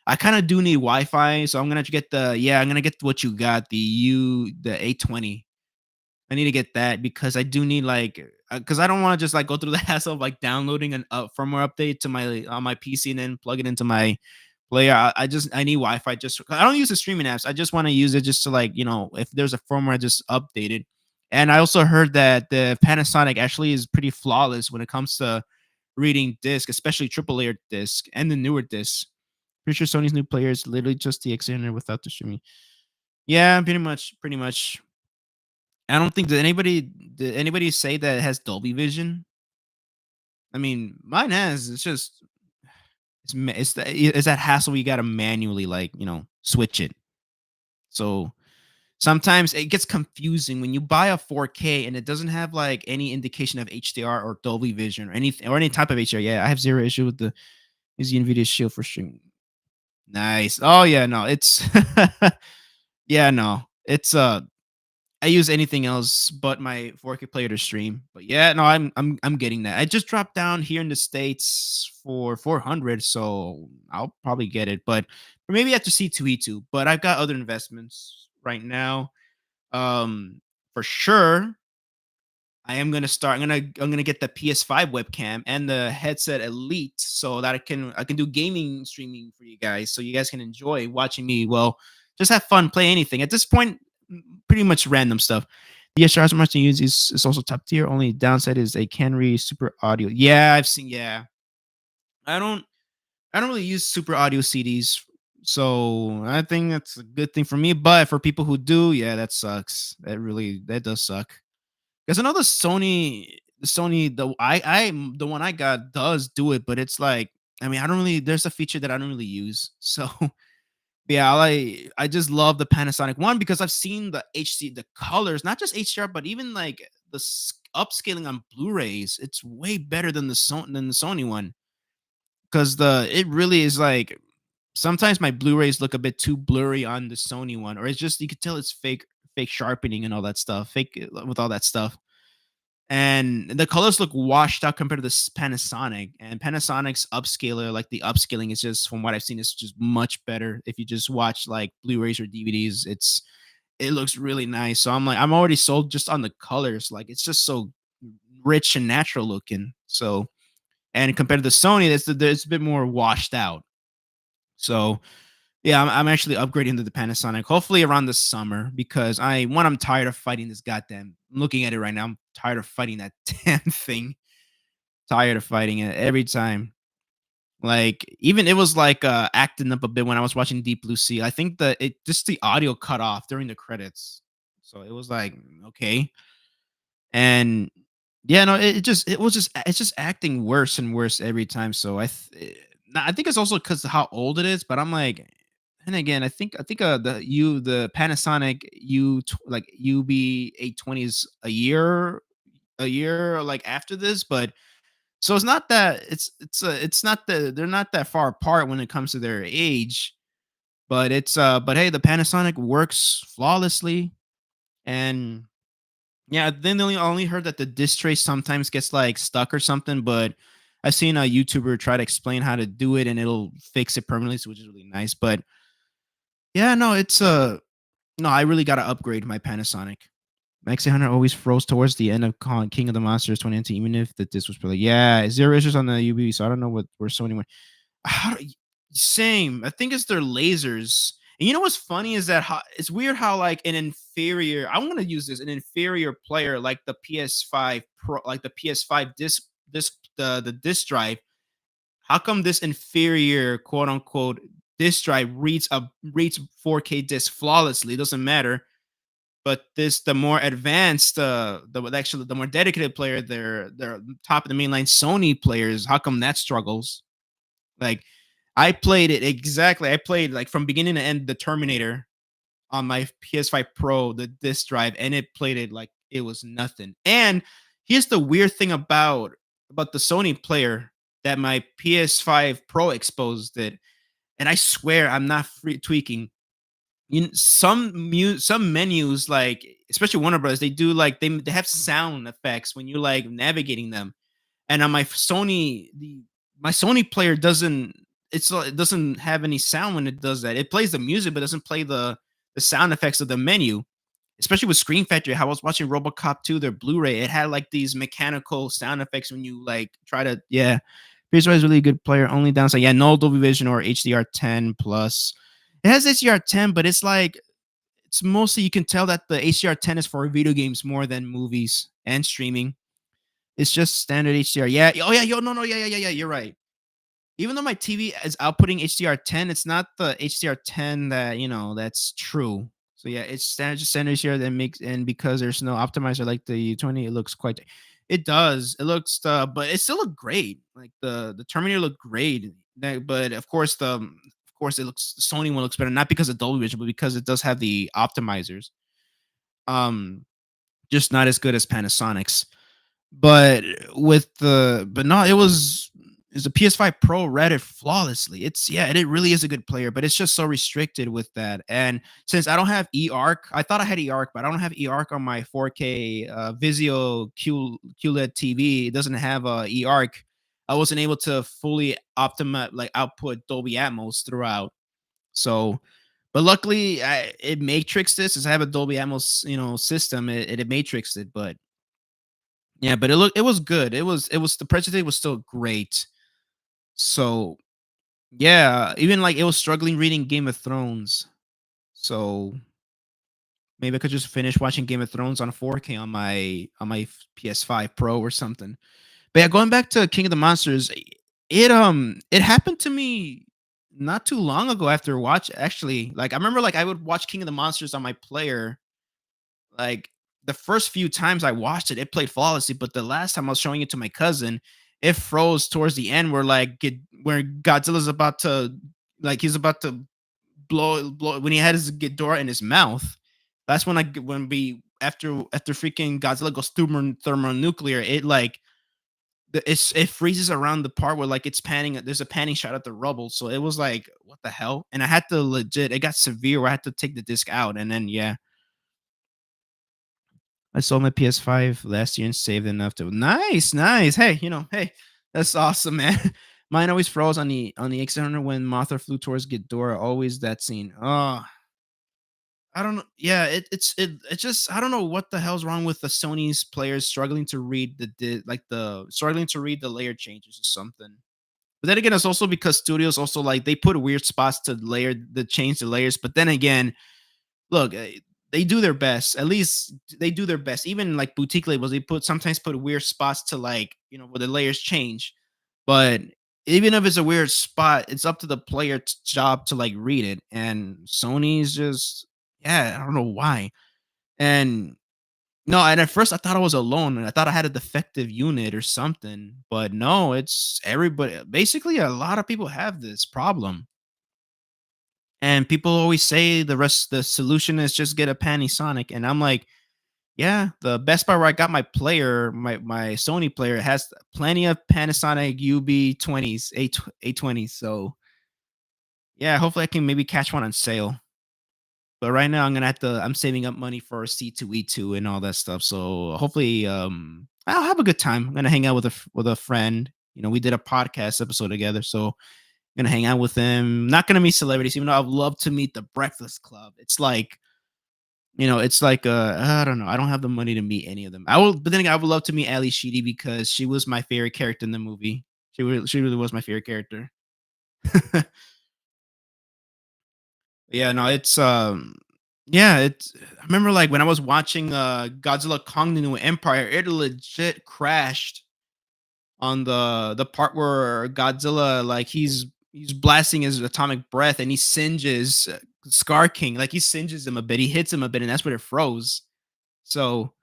I kind of do need Wi-Fi, so I'm gonna have to get I'm gonna get what you got, the 820. I need to get that because I do need like because I don't want to just like go through the hassle of like downloading an firmware update to my on my PC and then plug it into my player. I need Wi-Fi just I don't use the streaming apps. I just want to use it just to like if there's a firmware just update it. And I also heard that the Panasonic actually is pretty flawless when it comes to reading disc, especially triple layer disc and the newer discs. Pretty sure Sony's new player is literally just the Xenon without the streaming. Yeah, pretty much. I don't think did anybody say that it has Dolby Vision? I mean, mine has. It's just it's that hassle. You got to manually like switch it. So sometimes it gets confusing when you buy a 4K and it doesn't have like any indication of HDR or Dolby Vision or anything or any type of HDR. Yeah, I have zero issue with the is the Nvidia Shield for streaming. Nice. Oh yeah, no, it's yeah, no, it's I use anything else but my 4K player to stream. But yeah, no, I'm getting that. I just dropped down here in the States for 400, so I'll probably get it. But or maybe after C2E2. But I've got other investments right now. For sure, I'm gonna get the PS5 webcam and the headset Elite so that I can do gaming streaming for you guys so you guys can enjoy watching me. Well, just have fun, play anything. At this point, pretty much random stuff. The SRS much to use is also top tier. Only downside is they can read super audio. Yeah, I've seen. Yeah, I don't. I don't really use super audio CDs, so I think that's a good thing for me. But for people who do, yeah, that sucks. That does suck. Because I know the one I got does do it, but it's like I mean I don't really there's a feature that I don't really use. So yeah, I just love the Panasonic one because I've seen the colors, not just HDR, but even like upscaling on Blu-rays. It's way better than the Sony one because the it really is like sometimes my Blu-rays look a bit too blurry on the Sony one, or it's just you could tell it's fake sharpening and all that stuff, fake with all that stuff and the colors look washed out compared to this Panasonic. And Panasonic's upscaler, like the upscaling, is just from what I've seen, is just much better. If you just watch like Blu-rays or DVDs, it looks really nice. So I'm already sold just on the colors. Like it's just so rich and natural looking. So and compared to the Sony, it's a bit more washed out. So yeah, I'm actually upgrading to the Panasonic. Hopefully around the summer because I'm tired of fighting this goddamn. I'm looking at it right now. I'm tired of fighting that damn thing. Tired of fighting it every time. Like even it was like acting up a bit when I was watching Deep Blue Sea. I think that it just the audio cut off during the credits, so it was like okay. And yeah, no, it was just it's just acting worse and worse every time. So I think it's also because of how old it is. But I'm like, and again, I think the Panasonic like UB 820 is a year like after this, but so it's not that it's not that they're not that far apart when it comes to their age. But hey, the Panasonic works flawlessly and yeah, then they only heard that the disc tray sometimes gets like stuck or something, but I've seen a YouTuber try to explain how to do it and it'll fix it permanently, so which is really nice. But yeah, no, no, I really gotta upgrade my Panasonic. Max 800 always froze towards the end of King of the Monsters 2019, even if the disc was probably yeah, zero issues on the UV, so I don't know where Sony went. How do, same. I think it's their lasers. And you know what's funny is that it's weird how like an inferior. I'm gonna use this an inferior player like the PS5 Pro, like the PS5 the disk drive. How come this inferior quote unquote disk drive reads 4K disc flawlessly? It doesn't matter. But this the more advanced, the more dedicated player, they're top of the mainline Sony players. How come that struggles? Like I played it exactly. I played like from beginning to end the Terminator on my PS5 Pro, the disc drive, and it played it like it was nothing. And here's the weird thing about the Sony player that my PS5 Pro exposed it, and I swear I'm not tweaking. Some menus, like especially Warner Bros, they do like they have sound effects when you're like navigating them. And on my Sony player doesn't it doesn't have any sound when it does that. It plays the music, but doesn't play the sound effects of the menu. Especially with Screen Factory, how I was watching RoboCop 2, their Blu-ray, it had like these mechanical sound effects when you like try to PS5 is really a good player. Only downside, no Dolby Vision or HDR10 plus. It has HDR10, but it's like it's mostly you can tell that the HDR10 is for video games more than movies and streaming. It's just standard HDR. Yeah. Oh yeah. Yo. No. No. Yeah. You're right. Even though my TV is outputting HDR10, it's not the HDR10 that that's true. So yeah, it's standard HDR that makes, and because there's no optimizer like the 20, it looks quite. It does. It looks, but it still looked great. Like the Terminator looked great. But of course, it looks the Sony one looks better, not because of Dolby Vision, but because it does have the optimizers. Um, just not as good as Panasonic's. But but no, it's a PS5 Pro read it flawlessly. It really is a good player, but it's just so restricted with that. And since I don't have eARC, I thought I had eARC, but I don't have eARC on my 4K Vizio QLED TV. It doesn't have eARC. I wasn't able to fully optimize like output Dolby Atmos throughout. So, but luckily, it matrixed this. As I have a Dolby Atmos, system. It matrixed it, but yeah, but it was good. It was the presentation was still great. So yeah, even like it was struggling reading Game of Thrones. So maybe I could just finish watching Game of Thrones on 4K on my PS5 Pro or something. But yeah, going back to King of the Monsters, it happened to me not too long ago after watch actually. Like I remember like I would watch King of the Monsters on my player. Like the first few times I watched it, it played flawlessly, but the last time I was showing it to my cousin, it froze towards the end where Godzilla's about to like he's about to blow when he had his Ghidorah in his mouth. That's when we after freaking Godzilla goes thermonuclear, it like it freezes around the part where like it's panning. There's a panning shot at the rubble, so it was like what the hell? And I had to legit. It got severe where I had to take the disc out, and then I sold my PS5 last year and saved enough to nice, nice. Hey, hey, that's awesome, man. Mine always froze on the X100 when Mothra flew towards Ghidorah. Always that scene. Oh, I don't know. Yeah, it's just I don't know what the hell's wrong with the Sony's players struggling to read the struggling to read the layer changes or something. But then again, it's also because studios also like they put weird spots to change the layers. But then again, look, they do their best. At least they do their best. Even like boutique labels, they sometimes put weird spots to like where the layers change. But even if it's a weird spot, it's up to the player's job to like read it. And Sony's just I don't know why. And no, and at first I thought I was alone, and I thought I had a defective unit or something. But no, it's everybody. Basically, a lot of people have this problem. And people always say the solution is just get a Panasonic, and I'm like, yeah, the best part where I got my player, my Sony player has plenty of Panasonic UB20s, A20s. So yeah, hopefully I can maybe catch one on sale. But right now I'm saving up money for C2E2 and all that stuff. So hopefully I'll have a good time. I'm gonna hang out with a friend. We did a podcast episode together, so gonna hang out with them. Not gonna meet celebrities, even though I'd love to meet the Breakfast Club. It's like, it's like I don't know. I don't have the money to meet any of them. I will, but then again, I would love to meet Ali Sheedy because she was my favorite character in the movie. She really was my favorite character. Yeah, no, it's yeah, it's I remember like when I was watching Godzilla Kong the New Empire, it legit crashed on the part where Godzilla, like, he's blasting his atomic breath and he singes Scar King, like he singes him a bit, he hits him a bit, and that's what it froze. So,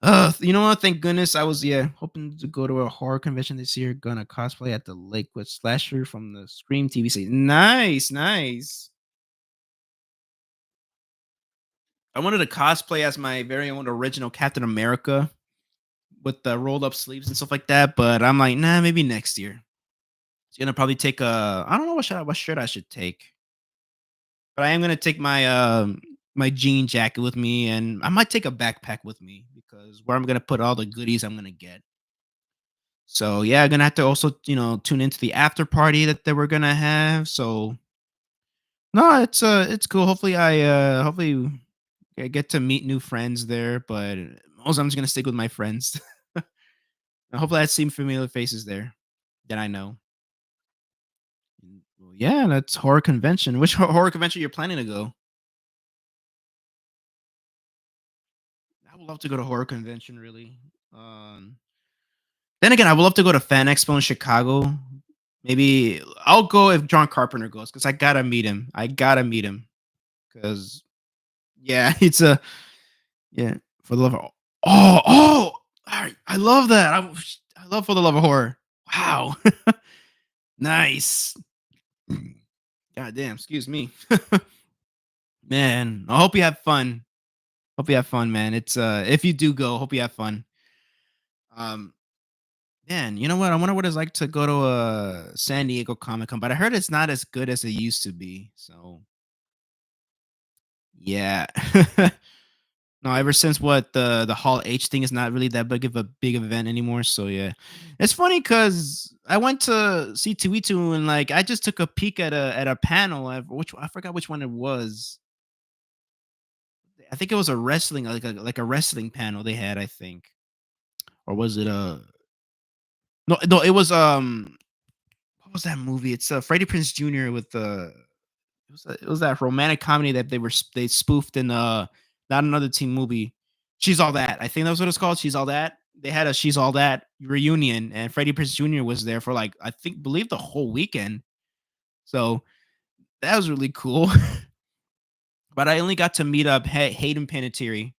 you know what? Thank goodness I was, yeah, hoping to go to a horror convention this year. Gonna cosplay at the Lakewood Slasher from the Scream TV series. Nice, nice. I wanted to cosplay as my very own original Captain America with the rolled up sleeves and stuff like that, but I'm like, nah, maybe next year. It's gonna probably take a, I don't know what shirt I should take, but I am gonna take my my jean jacket with me, and I might take a backpack with me because where I'm gonna put all the goodies I'm gonna get. So yeah, gonna have to also, tune into the after party that we're gonna have. So no, it's cool. Hopefully I get to meet new friends there, but also I'm just gonna stick with my friends. Hopefully I see familiar faces there that I know. Well, yeah, that's horror convention. Which horror convention you're planning to go? I would love to go to horror convention, really. Um, then again, I would love to go to Fan Expo in Chicago. Maybe I'll go if John Carpenter goes because I gotta meet him. I gotta meet him because yeah, it's a, yeah, for the love of, I love that. I love For the Love of Horror. Wow, nice. God damn, excuse me, man. I hope you have fun. Hope you have fun, man. It's if you do go, hope you have fun. Um, Man, you know what? I wonder what it's like to go to a San Diego Comic Con, but I heard it's not as good as it used to be. So yeah. No, ever since what the Hall H thing is not really that big of a big event anymore. So yeah, it's funny because I went to see 2 and like I just took a peek at a panel, which I forgot which one it was. I think it was a wrestling, like a wrestling panel they had. I think, or was it a, no, no, it was what was that movie? It's Freddie Prinze Jr. with the, it was that romantic comedy that they spoofed in not another teen movie. She's All That. I think that was what it's called. She's All That. They had a She's All That reunion, and Freddie Prinze Jr. was there for like, I think, believe the whole weekend. So that was really cool. But I only got to meet up Hayden Panettiere.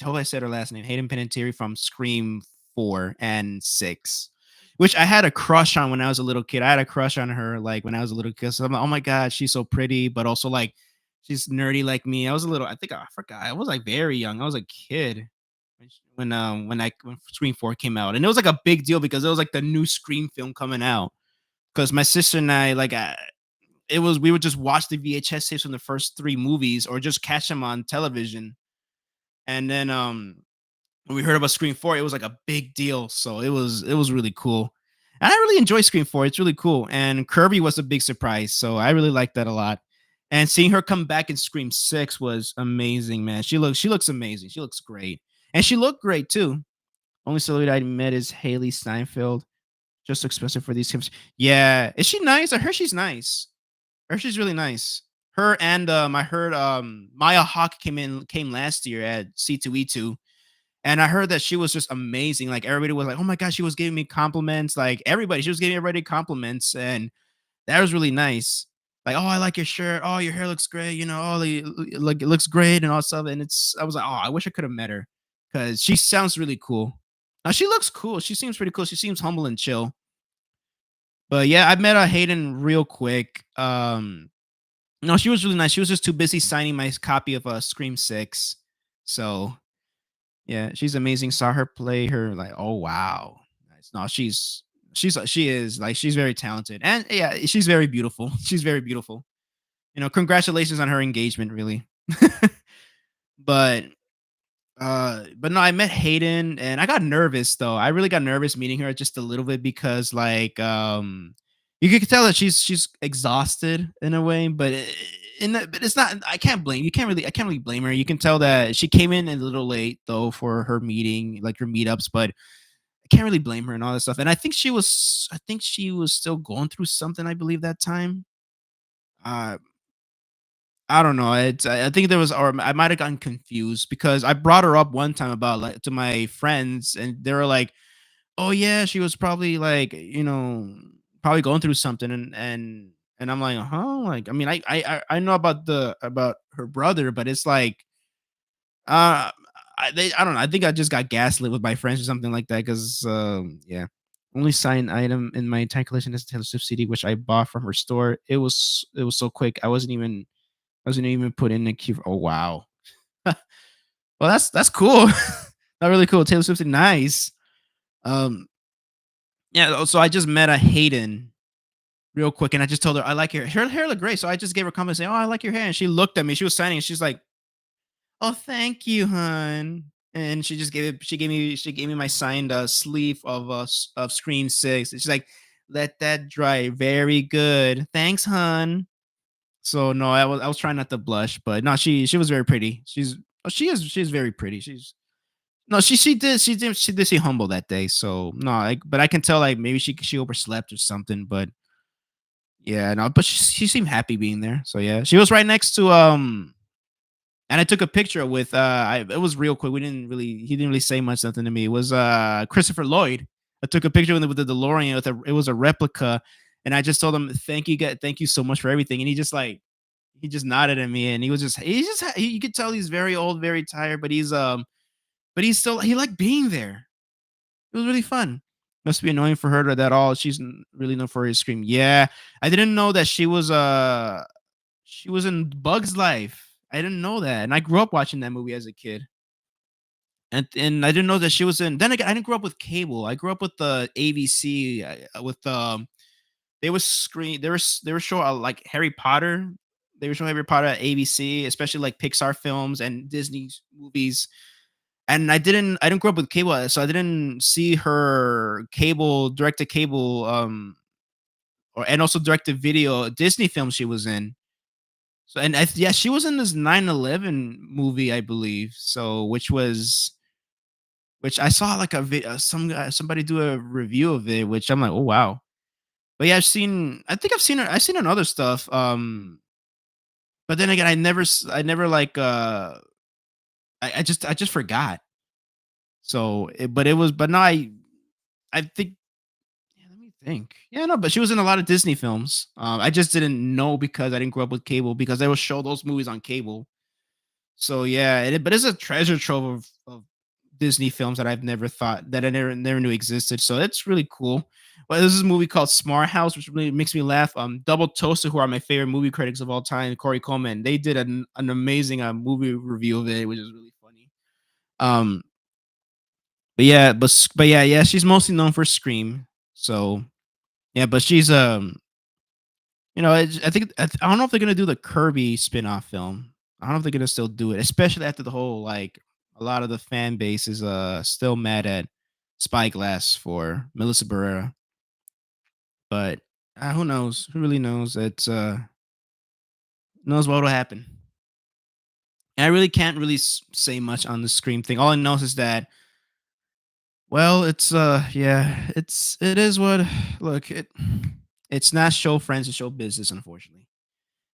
Hope I said her last name. Hayden Panettiere from Scream 4 and 6, which I had a crush on when I was a little kid. I had a crush on her like when I was a little kid. So I'm like, oh my god, she's so pretty, but also like she's nerdy like me. I was a little, I think I forgot. I was like very young. I was a kid when Scream 4 came out. And it was like a big deal because it was like the new Scream film coming out. Because my sister and I like it was, we would just watch the VHS tapes from the first 3 movies or just catch them on television. And then when we heard about Scream 4, it was like a big deal. So it was really cool. And I really enjoy Scream 4. It's really cool. And Kirby was a big surprise. So I really liked that a lot. And seeing her come back in Scream 6 was amazing, man. She looks amazing. She looks great. And she looked great too. Only celebrity I met is Haley Steinfeld. Just so expensive for these tips. Yeah. Is she nice? I heard she's nice. I heard she's really nice. Her and I heard Maya Hawke came last year at C2E2. And I heard that she was just amazing. Like everybody was like, "Oh my gosh," she was giving me compliments. Like everybody, she was giving everybody compliments, and that was really nice. Like, "Oh, I like your shirt. Oh, your hair looks great. Oh, like it looks great and all stuff." And I was like, "Oh, I wish I could have met her because she sounds really cool." Now she looks cool. She seems pretty cool. She seems humble and chill. But yeah, I met Hayden real quick. No, she was really nice. She was just too busy signing my copy of Scream 6. So yeah, she's amazing. Saw her play her like, oh wow. Nice. No, she is like she's very talented. And yeah, she's very beautiful. She's very beautiful. Congratulations on her engagement, really. but but no, I met Hayden and I got nervous though. I really got nervous meeting her just a little bit because like you could tell that she's exhausted in a way, but it's not, I can't really blame her. You can tell that she came in a little late though for her meeting, like her meetups, but I can't really blame her and all that stuff. And I think she was still going through something, I believe that time. Uh I don't know. I think there was, or I might have gotten confused because I brought her up one time about like to my friends, and they were like, oh yeah, she was probably like, probably going through something, and I'm like, huh? Like, I mean, I know about the about her brother, but it's like, uh, I don't know. I think I just got gaslit with my friends or something like that. Because yeah, only signed item in my entire collection is a Taylor Swift CD, which I bought from her store. It was so quick. I wasn't even put in the queue. Oh wow. Well, that's cool. Not really cool. Taylor Swift, nice. Um, yeah. So I just met a Hayden real quick, and I just told her I like her hair looked great. So I just gave her a comment saying, "Oh, I like your hair," and she looked at me. She was signing, and she's like, "Oh, thank you, hun." And she just gave it. She gave me my signed sleeve of of Scream Six. And she's like, "Let that dry. Very good. Thanks, hun." So no, I was trying not to blush, but no, she was very pretty. She's very pretty. No, she did seem humble that day. So no, but I can tell like maybe she overslept or something. But yeah, no, but she seemed happy being there. So yeah, she was right next to and I took a picture with it was real quick. He didn't really say much nothing to me. It was Christopher Lloyd. I took a picture with the DeLorean it was a replica, and I just told him thank you so much for everything. And he just nodded at me, and you could tell he's very old, very tired, but he's still he liked being there. It was really fun. Must be annoying for her that all she's really known for his scream. Yeah, I didn't know that she was in Bug's Life. I didn't know that, and I grew up watching that movie as a kid, and I didn't know that she was in. Then again, I didn't grow up with cable. I grew up with the ABC with they was screen they were showing like Harry Potter. They were showing Harry Potter at ABC, especially like Pixar films and Disney movies. And I didn't grow up with cable, so I didn't see her cable direct to cable or and also direct to video Disney film she was in. So yeah, she was in this 9/11 movie, I believe. So which I saw like somebody do a review of it, which I'm like, oh wow. But yeah, I think I've seen her in other stuff. But then again, I never like I just forgot. So but now I think yeah, let me think. Yeah, no, but she was in a lot of Disney films. I just didn't know because I didn't grow up with cable because they will show those movies on cable. So yeah, but it's a treasure trove of Disney films that I've never thought that I never knew existed. So it's really cool. Well, this is a movie called Smart House, which really makes me laugh. Double Toasted, who are my favorite movie critics of all time, Corey Coleman, they did an amazing movie review of it, which is really funny. Um, but yeah, but yeah, she's mostly known for Scream. So yeah, but she's I don't know if they're gonna do the Kirby spin-off film. I don't know if they're gonna still do it, especially after the whole like a lot of the fan base is still mad at Spyglass for Melissa Barrera. But who knows? Who really knows? It's knows what will happen. And I really can't really say much on the Scream thing. All I know is that well, it's yeah, it is what look it's not show friends, it's show business, unfortunately.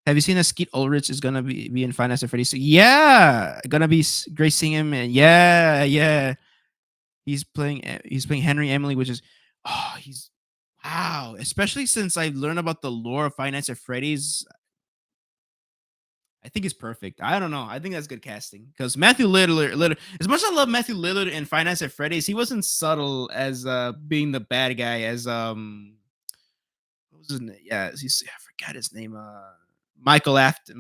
Have you seen that Skeet Ulrich is gonna be in Finance and Freddy's? Yeah, gonna be gracing him, and yeah, yeah, he's playing Henry Emily, which is he's wow. Especially since I learned about the lore of Finance and Freddy's, I think it's perfect. I don't know. I think that's good casting because Matthew Lillard, as much as I love Matthew Lillard in Finance and Freddy's, he wasn't subtle as being the bad guy as what was his name? Yeah, I forgot his name. Michael Afton.